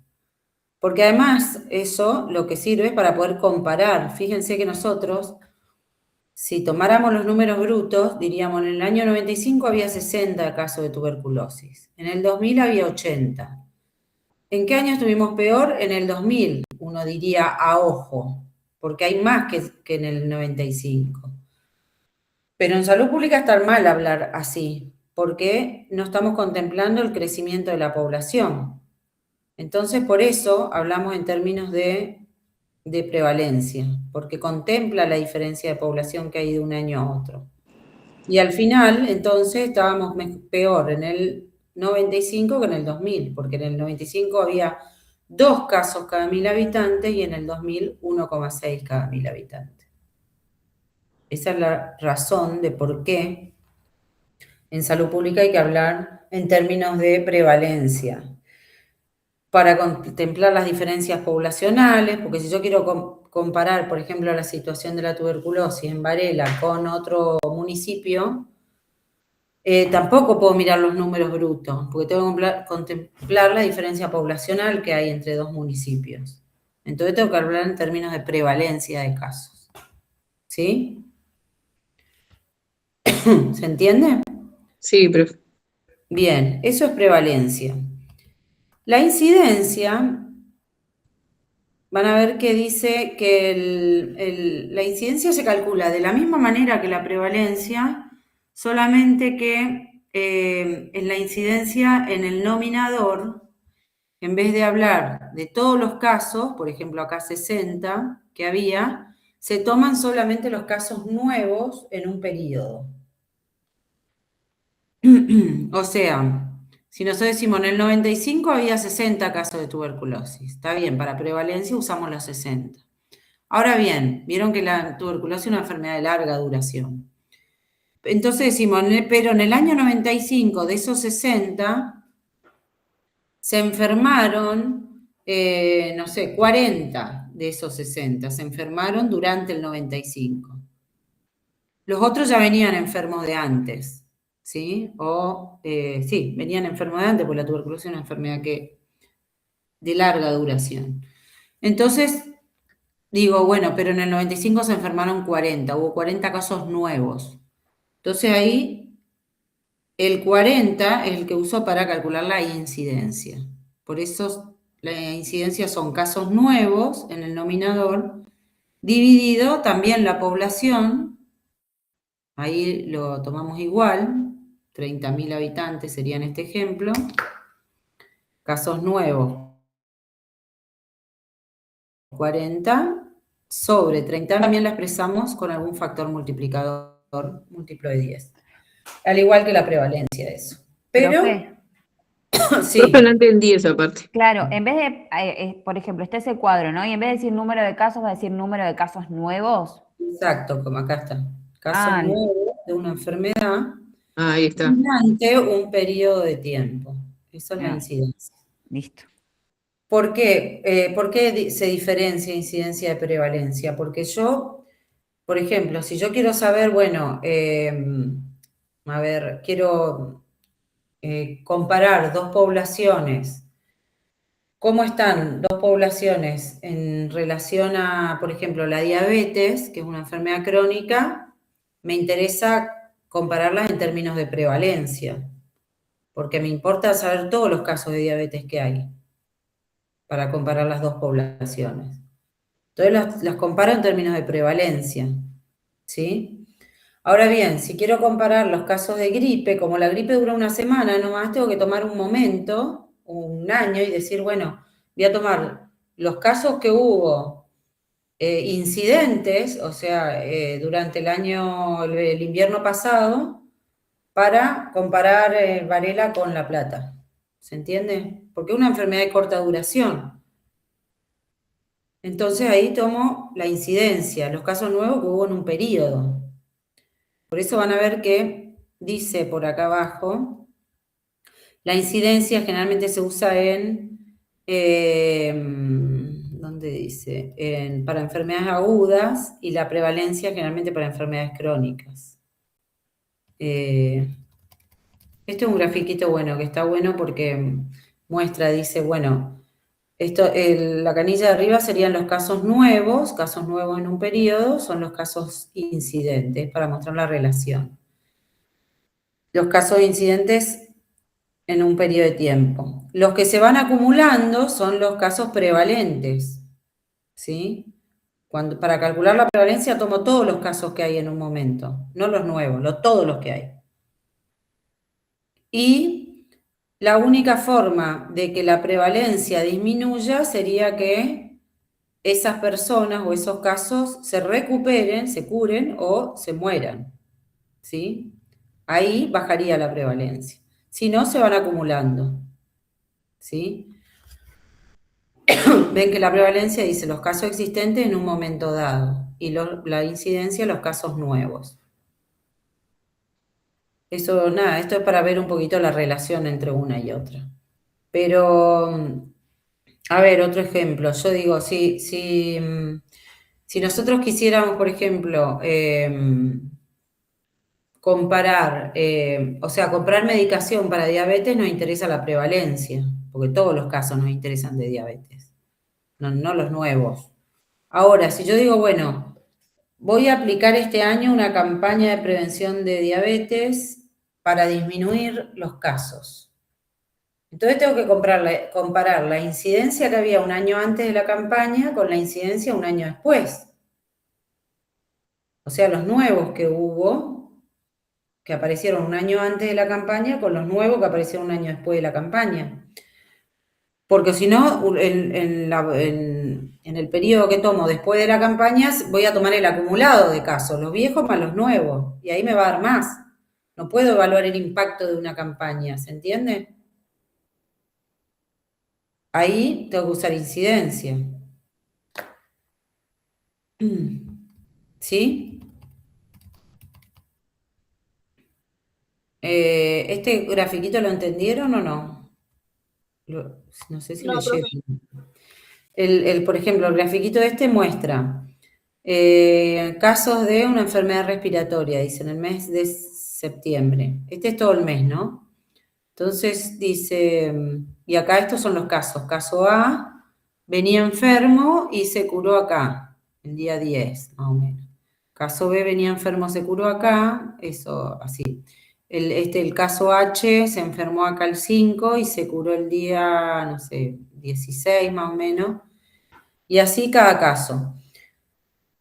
Porque además eso lo que sirve es para poder comparar. Fíjense que nosotros, si tomáramos los números brutos, diríamos en el año 95 había 60 casos de tuberculosis, en el 2000 había 80. ¿En qué año estuvimos peor? En el 2000, uno diría a ojo, porque hay más que en el 95. Pero en salud pública está mal hablar así, porque no estamos contemplando el crecimiento de la población. Entonces, por eso hablamos en términos de prevalencia, porque contempla la diferencia de población que hay de un año a otro. Y al final, entonces, estábamos peor en el 95 que en el 2000, porque en el 95 había 2 casos cada 1.000 habitantes y en el 2000 1,6 cada 1.000 habitantes. Esa es la razón de por qué en salud pública hay que hablar en términos de prevalencia, para contemplar las diferencias poblacionales, porque si yo quiero comparar, por ejemplo, la situación de la tuberculosis en Varela con otro municipio, tampoco puedo mirar los números brutos, porque tengo que contemplar la diferencia poblacional que hay entre 2 municipios. Entonces tengo que hablar en términos de prevalencia de casos. ¿Sí? ¿Se entiende? Sí, profe. Bien, eso es prevalencia. La incidencia, van a ver que dice que la incidencia se calcula de la misma manera que la prevalencia, solamente que en la incidencia en el nominador, en vez de hablar de todos los casos, por ejemplo acá 60 que había, se toman solamente los casos nuevos en un periodo. O sea, si nosotros decimos en el 95 había 60 casos de tuberculosis, está bien, para prevalencia usamos los 60. Ahora bien, vieron que la tuberculosis es una enfermedad de larga duración. Entonces decimos, pero en el año 95 de esos 60, se enfermaron, no sé, 40 de esos 60, se enfermaron durante el 95. Los otros ya venían enfermos de antes, ¿sí? Sí, venían enfermos de antes, porque la tuberculosis es una enfermedad de larga duración. Entonces, digo, bueno, pero en el 95 se enfermaron 40, hubo 40 casos nuevos. Entonces ahí, el 40 es el que usó para calcular la incidencia. Por eso la incidencia son casos nuevos en el nominador, dividido también la población, ahí lo tomamos igual, 30.000 habitantes sería en este ejemplo, casos nuevos, 40, sobre 30 también la expresamos con algún factor multiplicador múltiplo de 10. Al igual que la prevalencia de eso. Pero, Profe, sí, Profe, no entendí esa parte. claro, en vez de, por ejemplo, está ese cuadro, ¿no? Y en vez de decir número de casos, va a decir número de casos nuevos. exacto, como acá está. Casos Ah, nuevos de una enfermedad Ahí está. durante un periodo de tiempo. Esa es la Ah. incidencia. listo. ¿Por qué? ¿Por qué se diferencia incidencia de prevalencia? Porque yo, por ejemplo, si yo quiero saber, bueno, a ver, quiero comparar dos poblaciones, ¿cómo están dos poblaciones en relación a, por ejemplo, la diabetes, que es una enfermedad crónica? Me interesa compararlas en términos de prevalencia, porque me importa saber todos los casos de diabetes que hay para comparar las dos poblaciones. Entonces las comparo en términos de prevalencia, ¿sí? Ahora bien, si quiero comparar los casos de gripe, como la gripe dura una semana nomás, tengo que tomar un momento, un año, y decir, bueno, voy a tomar los casos que hubo incidentes, o sea, durante el invierno pasado, para comparar varela con la plata. ¿Se entiende? Porque es una enfermedad de corta duración. Entonces ahí tomo la incidencia, los casos nuevos que hubo en un periodo. Por eso van a ver que dice por acá abajo, la incidencia generalmente se usa ¿dónde dice? Para enfermedades agudas y la prevalencia generalmente para enfermedades crónicas. Este es un grafiquito bueno, que está bueno porque muestra, dice, bueno, la canilla de arriba serían los casos nuevos en un periodo, son los casos incidentes, para mostrar la relación. Los casos incidentes en un periodo de tiempo. Los que se van acumulando son los casos prevalentes, ¿sí? Para calcular la prevalencia tomo todos los casos que hay en un momento, no los nuevos, todos los que hay. Y la única forma de que la prevalencia disminuya sería que esas personas o esos casos se recuperen, se curen o se mueran, ¿sí? Ahí bajaría la prevalencia. Si no, se van acumulando, ¿sí? Ven que la prevalencia dice los casos existentes en un momento dado y la incidencia los casos nuevos. Eso, nada, esto es para ver un poquito la relación entre una y otra. Pero, a ver, otro ejemplo. Yo digo, si nosotros quisiéramos, por ejemplo, comparar, o sea, comprar medicación para diabetes, nos interesa la prevalencia, porque todos los casos nos interesan de diabetes, no los nuevos. Ahora, si yo digo, bueno, voy a aplicar este año una campaña de prevención de diabetes para disminuir los casos. Entonces tengo que comparar la incidencia que había un año antes de la campaña con la incidencia un año después. O sea, los nuevos que hubo, que aparecieron un año antes de la campaña, con los nuevos que aparecieron un año después de la campaña. Porque si no, en el periodo que tomo después de la campaña, voy a tomar el acumulado de casos, los viejos más los nuevos, y ahí me va a dar más. No puedo evaluar el impacto de una campaña, ¿se entiende? Ahí tengo que usar incidencia. ¿Sí? ¿Este grafiquito lo entendieron o no? No sé si No, leyeron. profe. Por ejemplo, el grafiquito este muestra casos de una enfermedad respiratoria, dice, en el mes de septiembre. Este es todo el mes, ¿no? Entonces dice, y acá estos son los casos. Caso A, venía enfermo y se curó acá, el día 10, más o menos. Caso B, venía enfermo, se curó acá, eso así. El caso H, se enfermó acá el 5 y se curó el día, no sé, 16 más o menos. Y así cada caso.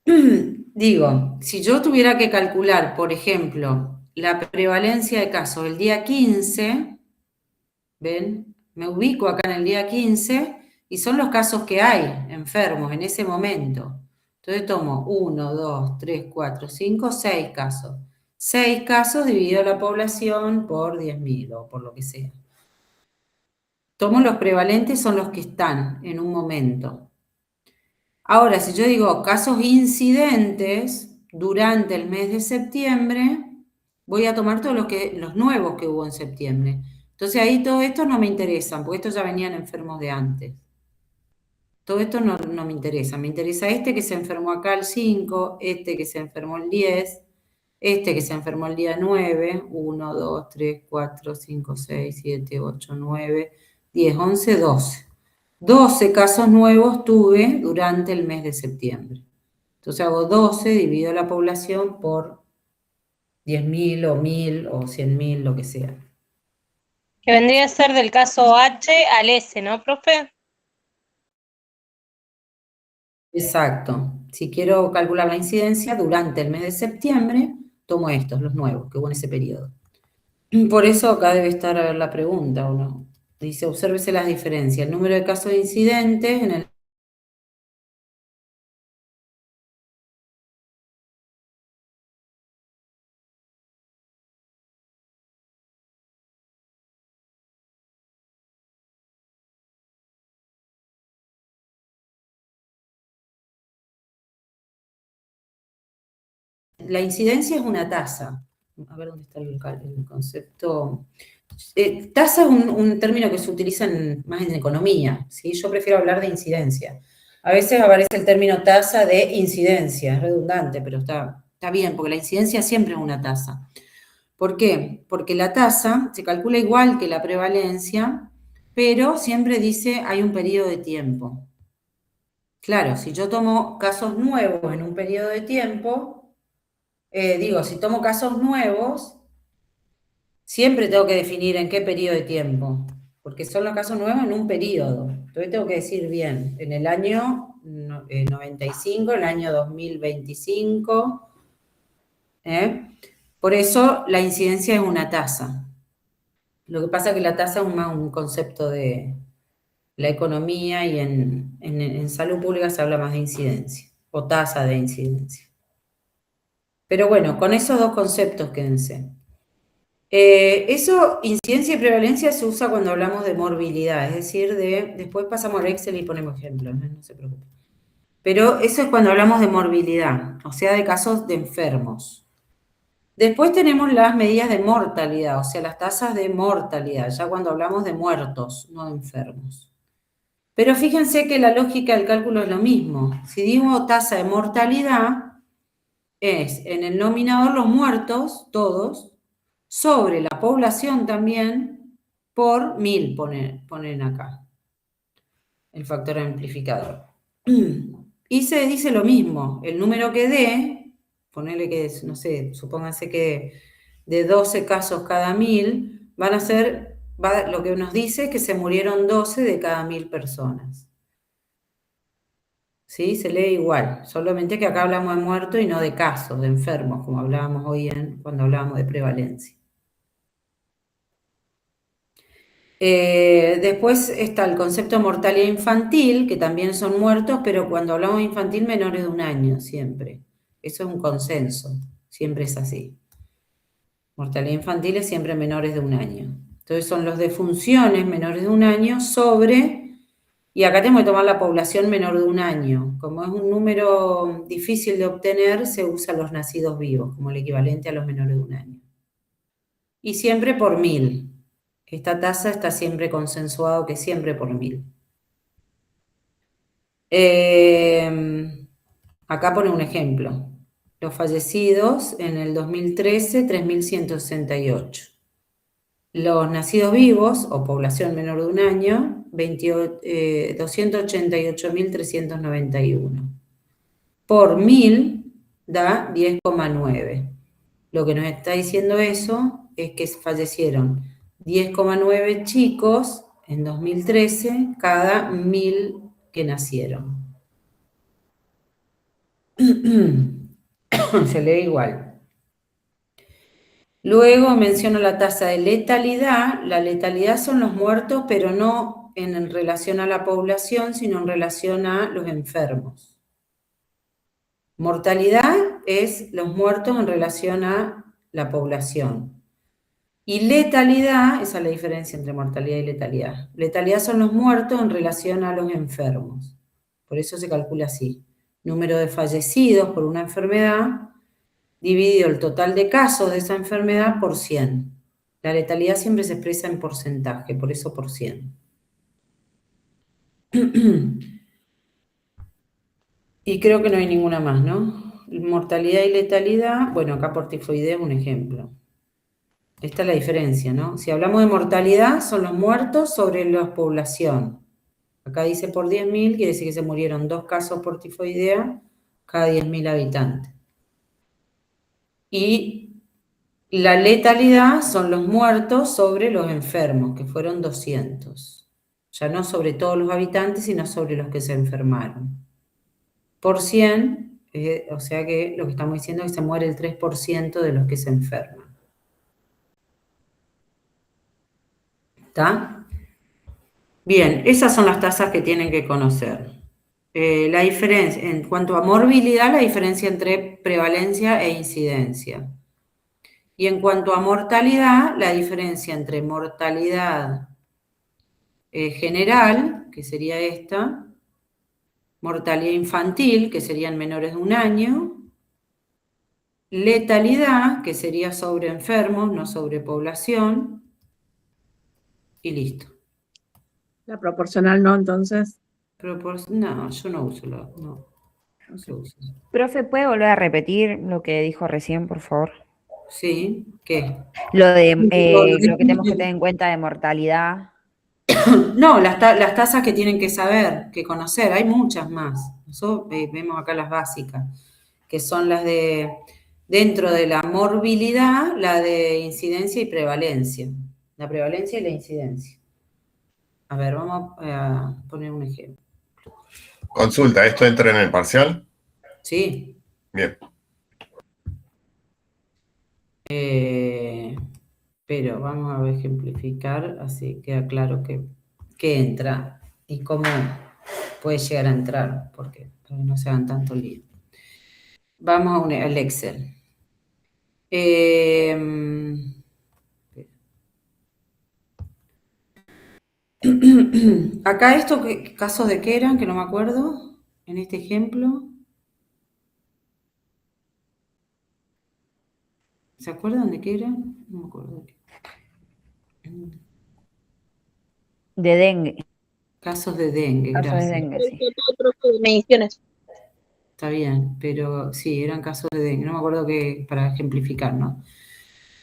Digo, si yo tuviera que calcular, por ejemplo, la prevalencia de casos el día 15, ¿ven? Me ubico acá en el día 15 y son los casos que hay enfermos en ese momento. Entonces tomo 1, 2, 3, 4, 5, 6 casos. 6 casos dividido la población por 10.000 o por lo que sea. Tomo los prevalentes, son los que están en un momento. Ahora, si yo digo casos incidentes durante el mes de septiembre, voy a tomar todos los nuevos que hubo en septiembre. Entonces ahí todos estos no me interesan, porque estos ya venían enfermos de antes. Todo esto no me interesa. Me interesa este que se enfermó acá el 5, este que se enfermó el 10, este que se enfermó el día 9, 1, 2, 3, 4, 5, 6, 7, 8, 9, 10, 11, 12. 12 casos nuevos tuve durante el mes de septiembre. Entonces hago 12, divido la población por 10.000 o 1.000 o 100.000, lo que sea. Que vendría a ser del caso H al S, ¿no, profe? Exacto. Si quiero calcular la incidencia durante el mes de septiembre, tomo estos, los nuevos, que hubo en ese periodo. Por eso acá debe estar a ver la pregunta, ¿o no? Dice, obsérvese las diferencias. El número de casos de incidentes en el... La incidencia es una tasa. A ver dónde está el concepto. Tasa es un término que se utiliza más en economía, ¿sí? Yo prefiero hablar de incidencia. A veces aparece el término tasa de incidencia, es redundante, pero está bien, porque la incidencia siempre es una tasa. ¿Por qué? Porque la tasa se calcula igual que la prevalencia, pero siempre dice hay un periodo de tiempo. Claro, si yo tomo casos nuevos en un periodo de tiempo, si tomo casos nuevos, siempre tengo que definir en qué periodo de tiempo, porque son los casos nuevos en un periodo. Entonces tengo que decir bien, en el año 95, el año 2025. Por eso la incidencia es una tasa. Lo que pasa es que la tasa es más un concepto de la economía y en salud pública se habla más de incidencia o tasa de incidencia. Pero bueno, con esos dos conceptos quédense. Eso, incidencia y prevalencia, se usa cuando hablamos de morbilidad, es decir, después pasamos al Excel y ponemos ejemplos, no se preocupen. Pero eso es cuando hablamos de morbilidad, o sea, de casos de enfermos. Después tenemos las medidas de mortalidad, o sea, las tasas de mortalidad, ya cuando hablamos de muertos, no de enfermos. Pero fíjense que la lógica del cálculo es lo mismo. Si digo tasa de mortalidad, es en el denominador los muertos, todos, sobre la población también, por 1.000 ponen acá, el factor amplificador. Y se dice lo mismo, el número que dé, ponerle que, no sé, supónganse que de 12 casos cada 1.000, van a ser, lo que nos dice es que se murieron 12 de cada 1.000 personas. ¿Sí? Se lee igual, solamente que acá hablamos de muertos y no de casos, de enfermos, como hablábamos hoy cuando hablábamos de prevalencia. Después está el concepto de mortalidad infantil, que también son muertos, pero cuando hablamos de infantil, menores de 1 año, siempre. Eso es un consenso, siempre es así. Mortalidad infantil es siempre menores de 1 año. Entonces son los de funciones menores de 1 año sobre, y acá tengo que tomar la población menor de 1 año. Como es un número difícil de obtener, se usa los nacidos vivos, como el equivalente a los menores de 1 año. Y siempre por 1000. Esta tasa está siempre consensuado que siempre por 1000. Acá pone un ejemplo. Los fallecidos en el 2013, 3.168. Los nacidos vivos, o población menor de 1 año, 288.391. Por 1000 da 10,9. Lo que nos está diciendo eso es que fallecieron 10,9 chicos en 2013 cada 1000 que nacieron. Se lee igual. Luego menciono la tasa de letalidad. La letalidad son los muertos, pero no en relación a la población, sino en relación a los enfermos. Mortalidad es los muertos en relación a la población. Y letalidad, esa es la diferencia entre mortalidad y letalidad. Letalidad son los muertos en relación a los enfermos. Por eso se calcula así. Número de fallecidos por una enfermedad dividido el total de casos de esa enfermedad por 100. La letalidad siempre se expresa en porcentaje, por eso por 100. Y creo que no hay ninguna más, ¿no? Mortalidad y letalidad, bueno, acá por tifoidea es un ejemplo. Esta es la diferencia, ¿no? Si hablamos de mortalidad, son los muertos sobre la población. Acá dice por 10.000, quiere decir que se murieron 2 casos por tifoidea cada 10.000 habitantes. Y la letalidad son los muertos sobre los enfermos, que fueron 200. Ya no sobre todos los habitantes, sino sobre los que se enfermaron. Por 100, o sea que lo que estamos diciendo es que se muere el 3% de los que se enferman. ¿Está? Bien, esas son las tasas que tienen que conocer. La diferencia, en cuanto a morbilidad, la diferencia entre prevalencia e incidencia. Y en cuanto a mortalidad, la diferencia entre mortalidad general, que sería esta, mortalidad infantil, que serían menores de 1 año, letalidad, que sería sobre enfermos, no sobre población, y listo. La proporcional no, entonces. No, yo no uso no se usa. Profe, ¿puede volver a repetir lo que dijo recién, por favor? Sí, ¿qué? Lo de lo que tenemos que tener en cuenta de mortalidad. No, las tasas que tienen que saber, que conocer, hay muchas más. Nosotros vemos acá las básicas, que son las de, dentro de la morbilidad, la de incidencia y prevalencia. La prevalencia y la incidencia. A ver, vamos a poner un ejemplo. Consulta, ¿esto entra en el parcial? Sí. Bien. Pero vamos a ejemplificar, así queda claro que entra y cómo puede llegar a entrar, porque para que no se hagan tanto lío. Vamos al Excel. Acá esto, ¿casos de qué eran? Que no me acuerdo, en este ejemplo. ¿Se acuerdan de qué eran? No me acuerdo. De dengue. Casos de dengue, Casos gracias. de dengue, sí. De mediciones. Está bien, pero sí, eran casos de dengue. No me acuerdo qué, para ejemplificar, ¿no?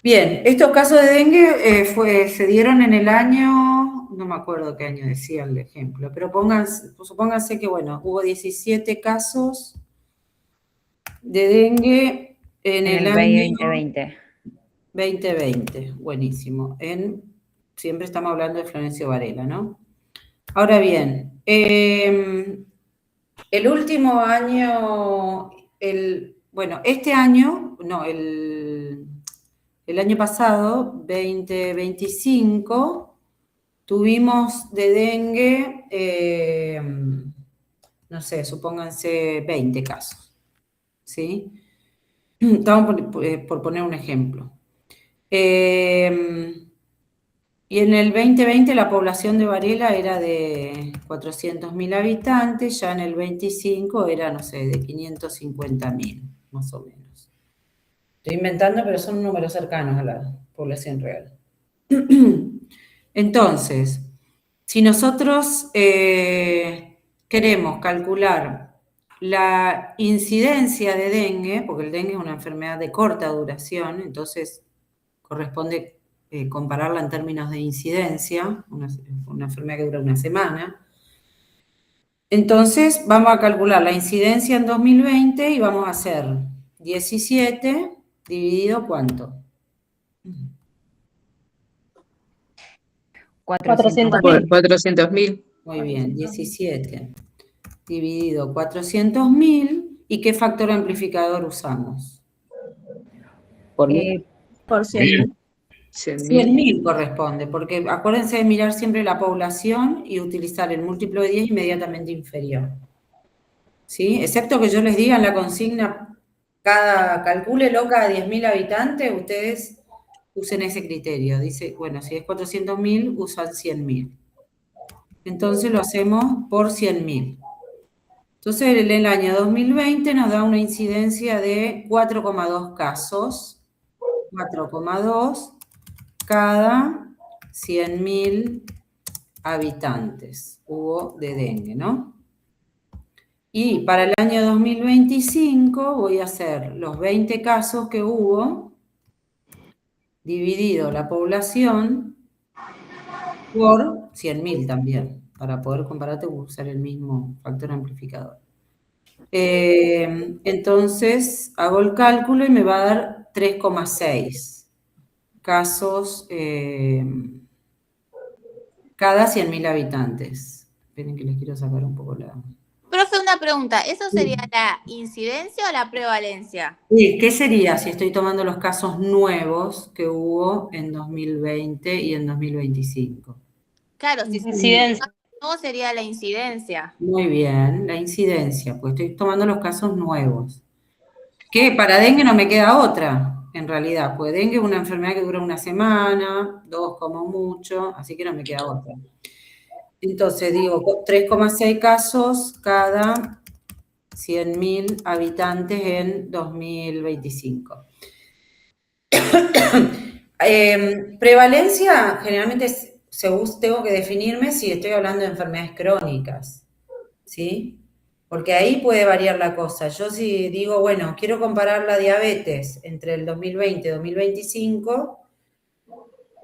Bien, estos casos de dengue se dieron en el año, no me acuerdo qué año decía el ejemplo, pero supónganse que, bueno, hubo 17 casos de dengue en el año 2020. 2020, buenísimo. Siempre estamos hablando de Florencio Varela, ¿no? Ahora bien, el último año, este año, no, el año pasado, 2025, tuvimos de dengue, no sé, supónganse 20 casos, ¿sí? Estamos por poner un ejemplo. Y en el 2020 la población de Varela era de 400.000 habitantes, ya en el 25 era, no sé, de 550.000, más o menos. Estoy inventando, pero son números cercanos a la población real. Entonces, si nosotros queremos calcular la incidencia de dengue, porque el dengue es una enfermedad de corta duración, entonces corresponde compararla en términos de incidencia, una enfermedad que dura una semana. Entonces, vamos a calcular la incidencia en 2020 y vamos a hacer 17 dividido ¿cuánto? 400.000. 400.000. Muy bien, 17 dividido 400.000. ¿Y qué factor amplificador usamos? Por mil. Por 100.000. 100.000 corresponde, porque acuérdense de mirar siempre la población y utilizar el múltiplo de 10 inmediatamente inferior. ¿Sí? Excepto que yo les diga en la consigna, calcúlelo cada 10.000 habitantes, ustedes usen ese criterio. Dice, bueno, si es 400.000, usan 100.000. Entonces lo hacemos por 100.000. Entonces en el año 2020 nos da una incidencia de 4,2 casos. 4,2 cada 100.000 habitantes hubo de dengue, ¿no? Y para el año 2025 voy a hacer los 20 casos que hubo, dividido la población por 100.000 también, para poder comparar, tengo que usar el mismo factor amplificador. Entonces hago el cálculo y me va a dar 3,6 casos cada 100.000 habitantes. Esperen que les quiero sacar un poco la... Profe, una pregunta, ¿eso sería la incidencia o la prevalencia? Sí, ¿qué sería si estoy tomando los casos nuevos que hubo en 2020 y en 2025? Claro, si Incidencia. no sería la incidencia. Muy bien, la incidencia, pues estoy tomando los casos nuevos. Que para dengue no me queda otra, en realidad, pues dengue es una enfermedad que dura una semana, 2 como mucho, así que no me queda otra. Entonces digo, 3,6 casos cada 100.000 habitantes en 2025. Prevalencia, generalmente tengo que definirme si estoy hablando de enfermedades crónicas, ¿sí? Porque ahí puede variar la cosa. Yo si digo, bueno, quiero comparar la diabetes entre el 2020 y 2025,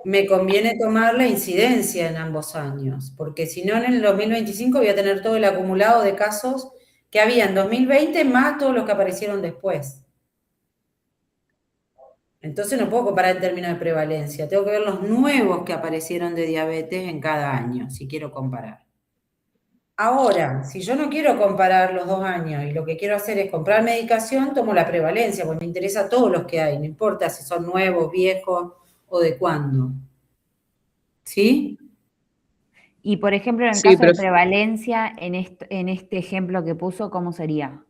me conviene tomar la incidencia en ambos años, porque si no en el 2025 voy a tener todo el acumulado de casos que había en 2020 más todos los que aparecieron después. Entonces no puedo comparar en términos de prevalencia, tengo que ver los nuevos que aparecieron de diabetes en cada año, si quiero comparar. Ahora, si yo no quiero comparar los 2 años y lo que quiero hacer es comprar medicación, tomo la prevalencia, porque me interesa todos los que hay, no importa si son nuevos, viejos o de cuándo. ¿Sí? Y por ejemplo, en el Sí, caso de profe. prevalencia, en este ejemplo que puso, ¿cómo sería?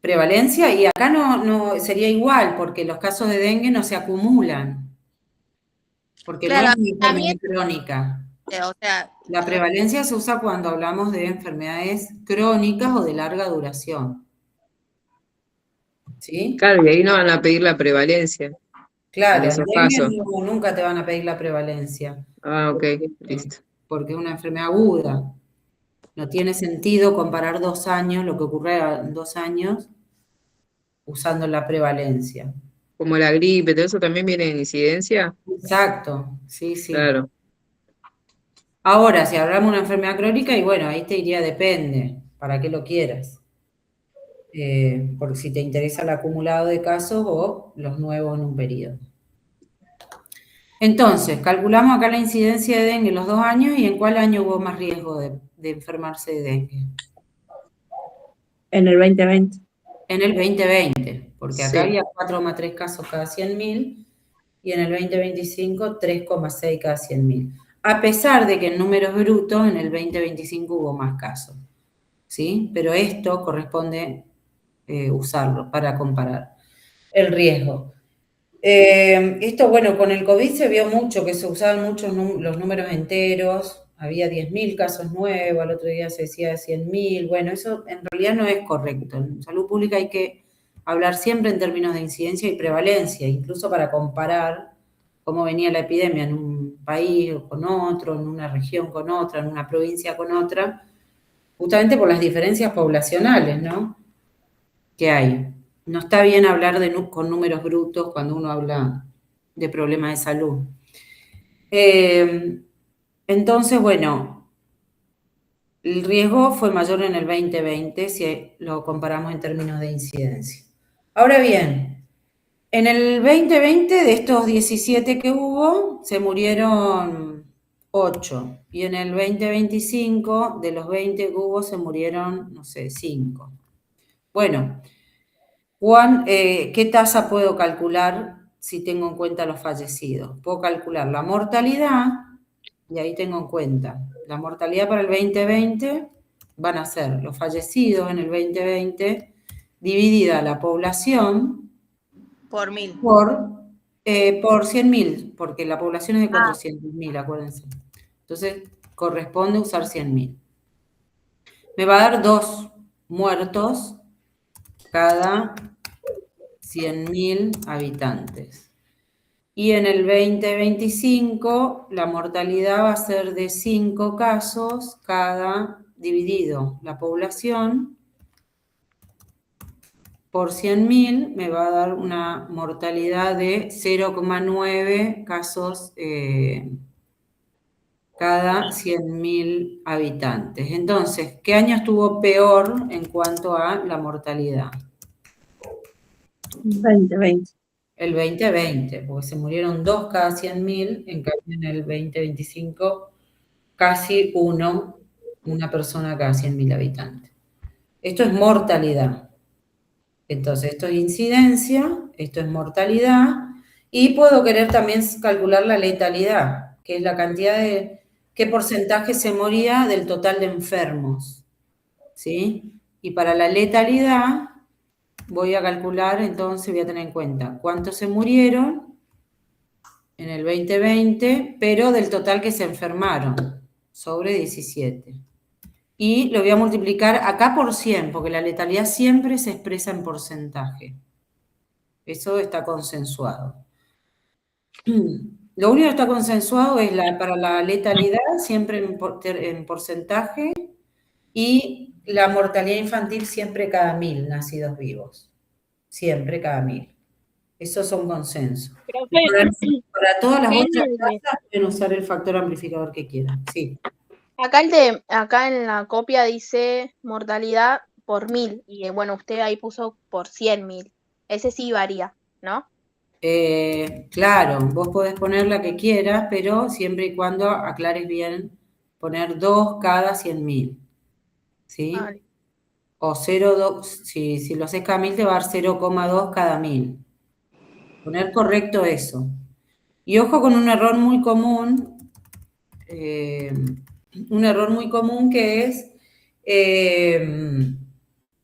Prevalencia, y acá no sería igual, porque los casos de dengue no se acumulan. Porque Claro, no es una enfermedad también, crónica. o sea, La prevalencia se usa cuando hablamos de enfermedades crónicas o de larga duración. ¿Sí? Claro, y ahí no van a pedir la prevalencia Claro, en en esos dengue casos. nunca te van a pedir la prevalencia. Ah, ok, listo. Porque es una enfermedad aguda. No tiene sentido comparar 2 años, lo que ocurre en 2 años, usando la prevalencia. Como la gripe, todo eso también viene en incidencia. Exacto, sí, sí. Claro. Ahora, si hablamos de una enfermedad crónica, y bueno, ahí te diría depende, para qué lo quieras. Porque si te interesa el acumulado de casos o los nuevos en un periodo. Entonces, calculamos acá la incidencia de dengue en los 2 años y en cuál año hubo más riesgo de enfermarse de dengue. En el 2020. En el 2020, porque acá Sí. había 4,3 casos cada 100.000 y en el 2025 3,6 cada 100.000. a pesar de que en números brutos en el 2025 hubo más casos, ¿sí? Pero esto corresponde usarlo para comparar el riesgo. Esto, bueno, con el COVID se vio mucho, que se usaban mucho los números enteros, había 10.000 casos nuevos, al otro día se decía 100.000, bueno, eso en realidad no es correcto. En salud pública hay que hablar siempre en términos de incidencia y prevalencia, incluso para comparar cómo venía la epidemia en un país con otro, en una región con otra, en una provincia con otra, justamente por las diferencias poblacionales, ¿no? Que hay. No está bien hablar con números brutos cuando uno habla de problemas de salud. Entonces, bueno, el riesgo fue mayor en el 2020 si lo comparamos en términos de incidencia. Ahora bien, en el 2020 de estos 17 que hubo, se murieron 8. Y en el 2025, de los 20 que hubo, se murieron, no sé, 5. Bueno, ¿qué tasa puedo calcular si tengo en cuenta los fallecidos? Puedo calcular la mortalidad, y ahí tengo en cuenta. La mortalidad para el 2020 van a ser los fallecidos en el 2020 dividida la población Por 1000. por 100.000, porque la población es de 400.000, acuérdense. Entonces, corresponde usar 100.000. Me va a dar 2 muertos cada 100.000 habitantes. Y en el 2025 la mortalidad va a ser de 5 casos cada dividido la población por 100.000, me va a dar una mortalidad de 0,9 casos cada 100.000 habitantes. Entonces, ¿qué año estuvo peor en cuanto a la mortalidad? 2020. El 2020, porque se murieron 2 cada 100.000, en cambio en el 2025 casi una persona cada 100.000 habitantes. Esto es mortalidad. Entonces, esto es incidencia, esto es mortalidad, y puedo querer también calcular la letalidad, que es la cantidad de, qué porcentaje se moría del total de enfermos, ¿sí? Y para la letalidad voy a calcular, entonces voy a tener en cuenta cuántos se murieron en el 2020, pero del total que se enfermaron, sobre 17. Y lo voy a multiplicar acá por 100, porque la letalidad siempre se expresa en porcentaje. Eso está consensuado. Lo único que está consensuado es para la letalidad, siempre en porcentaje, y la mortalidad infantil siempre cada 1.000 nacidos vivos. Siempre cada 1.000. Esos son consensos. Para todas las otras tasas pueden usar el factor amplificador que quieran. Sí. Acá en la copia dice mortalidad por 1000 y bueno, usted ahí puso por 100.000. Ese sí varía, ¿no? Claro, vos podés poner la que quieras, pero siempre y cuando aclares bien, poner 2 cada 100.000. ¿Sí? Vale. O 0,2, si lo haces cada 1.000 te va a dar 0,2 cada 1.000. Poner correcto eso. Y ojo con un error muy común, que es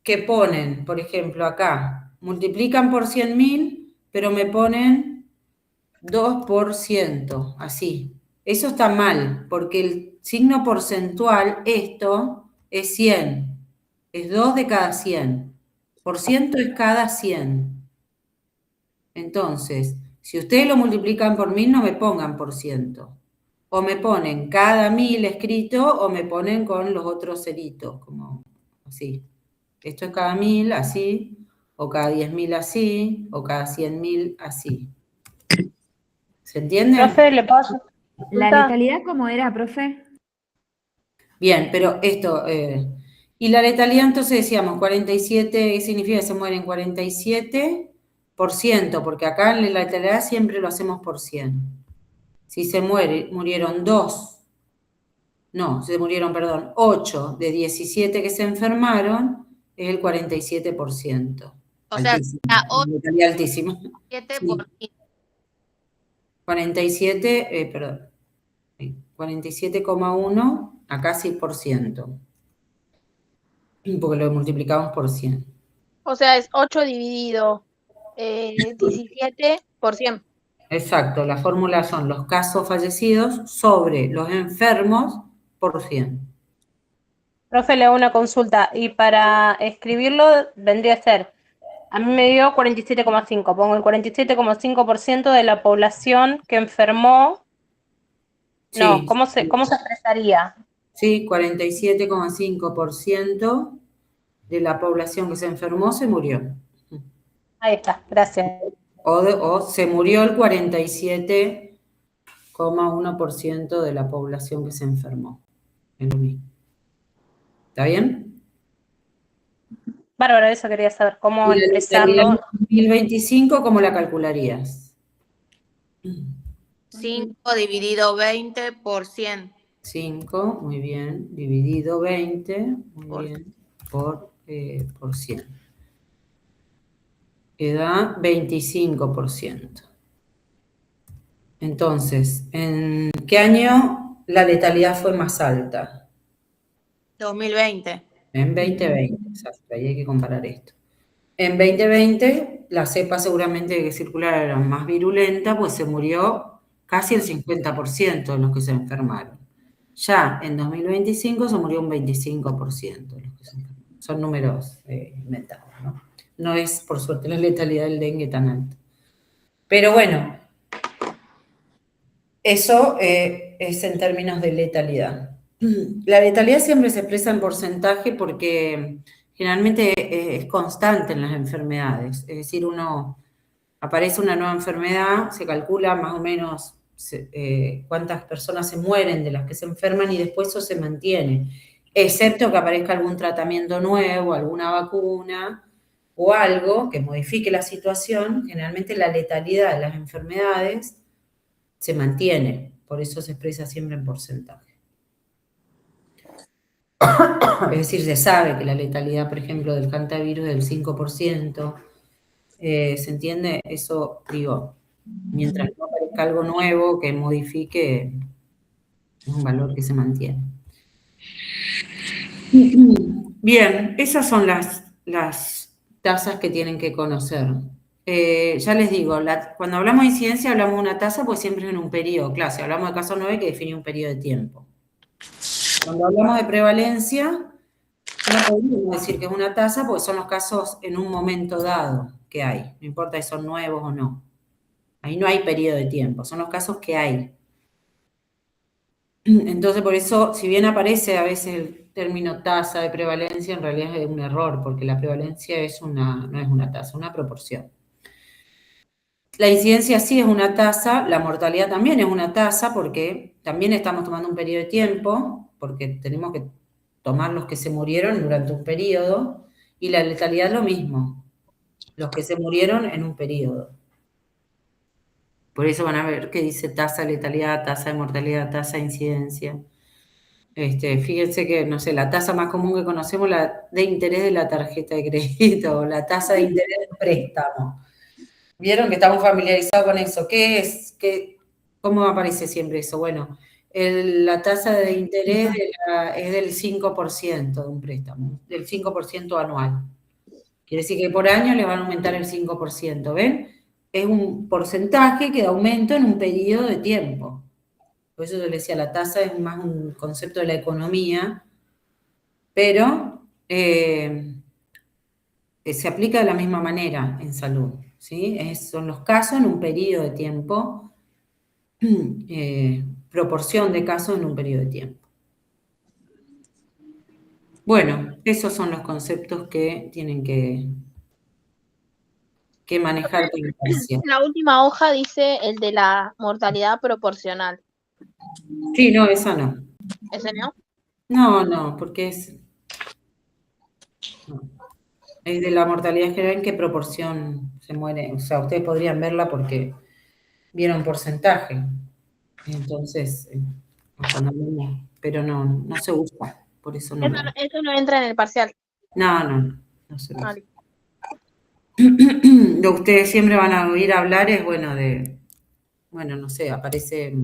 que ponen, por ejemplo, acá, multiplican por 100.000, pero me ponen 2%, así. Eso está mal, porque el signo porcentual, esto, es 100. Es 2 de cada 100. Por ciento es cada 100. Entonces, si ustedes lo multiplican por 1.000, no me pongan por ciento. O me ponen cada 1.000 escrito, o me ponen con los otros ceritos, como así. Esto es cada 1.000, así, o cada 10.000 así, o cada 100.000 así. ¿Se entiende? Profe, ¿le paso? ¿La letalidad cómo era, profe? Bien, pero esto... y la letalidad, entonces decíamos, 47, ¿qué significa? Se mueren 47%, porque acá en la letalidad siempre lo hacemos por 100. Si se murieron 8 de 17 que se enfermaron, es el 47%. O sea, altísimo, a altísimo. 7 Sí. por 1000. 47, perdón. 47,1 a casi por ciento. Porque lo multiplicamos por 100. O sea, es 8 dividido 17 por 100. Exacto, la fórmula son los casos fallecidos sobre los enfermos por 100. Profe, le hago una consulta. Y para escribirlo vendría a ser, a mí me dio 47,5. Pongo el 47,5% de la población que enfermó. Sí, No, ¿cómo se expresaría? Sí, 47,5% de la población que se enfermó se murió. Ahí está, gracias. O se murió el 47,1% de la población que se enfermó. Es lo mismo. ¿Está bien? Bárbaro, eso quería saber, cómo Y la expresarlo. letalidad 2025, ¿cómo la calcularías? 5 dividido 20 por 100. 5, muy bien, dividido 20, muy bien, por 100. Que da 25%. Entonces, ¿en qué año la letalidad fue más alta? 2020. En 2020, exacto, ahí hay que comparar esto. En 2020, la cepa seguramente que circular era más virulenta, pues se murió casi el 50% de los que se enfermaron. Ya en 2025 se murió un 25% de los que se enfermaron. Son números inventados, ¿no? No es, por suerte, la letalidad del dengue tan alta. Pero bueno, eso es en términos de letalidad. La letalidad siempre se expresa en porcentaje porque generalmente es constante en las enfermedades. Es decir, aparece una nueva enfermedad, se calcula más o menos cuántas personas se mueren de las que se enferman y después eso se mantiene, excepto que aparezca algún tratamiento nuevo, alguna vacuna o algo que modifique la situación. Generalmente la letalidad de las enfermedades se mantiene, por eso se expresa siempre en porcentaje. Es decir, se sabe que la letalidad, por ejemplo, del hantavirus es del 5%. ¿Se entiende? Eso, digo, mientras no aparezca algo nuevo que modifique, es un valor que se mantiene. Bien, esas son las tasas que tienen que conocer. Ya les digo, cuando hablamos de incidencia hablamos de una tasa, pues siempre en un periodo. Claro, si hablamos de caso 9 que define un periodo de tiempo. Cuando hablamos de prevalencia, no podemos decir que es una tasa, porque son los casos en un momento dado que hay. No importa si son nuevos o no. Ahí no hay periodo de tiempo, son los casos que hay. Entonces, por eso, si bien aparece a veces el término tasa de prevalencia, en realidad es un error, porque la prevalencia no es una tasa, es una proporción. La incidencia sí es una tasa, la mortalidad también es una tasa, porque también estamos tomando un periodo de tiempo, porque tenemos que tomar los que se murieron durante un periodo, y la letalidad es lo mismo, los que se murieron en un periodo. Por eso van a ver que dice tasa de letalidad, tasa de mortalidad, tasa de incidencia. Fíjense que, no sé, la tasa más común que conocemos, la de interés de la tarjeta de crédito, o la tasa de interés del préstamo. ¿Vieron que estamos familiarizados con eso? ¿Qué es? ¿Cómo aparece siempre eso? Bueno, la tasa de interés es del 5% de un préstamo, del 5% anual. Quiere decir que por año le van a aumentar el 5%, ¿ven? Es un porcentaje que da aumento en un periodo de tiempo. Por eso yo les decía, la tasa es más un concepto de la economía, pero se aplica de la misma manera en salud, ¿sí? Son los casos en un periodo de tiempo, proporción de casos en un periodo de tiempo. Bueno, esos son los conceptos que tienen que manejar. La última hoja dice el de la mortalidad proporcional. Sí, no, esa no. ¿Ese no? No, porque es de la mortalidad general en qué proporción se muere. O sea, ustedes podrían verla porque vieron porcentaje. Entonces, pero no se usa. Por eso no. Eso no entra en el parcial. No se usa. Lo que ustedes siempre van a oír hablar es, bueno, no sé, aparece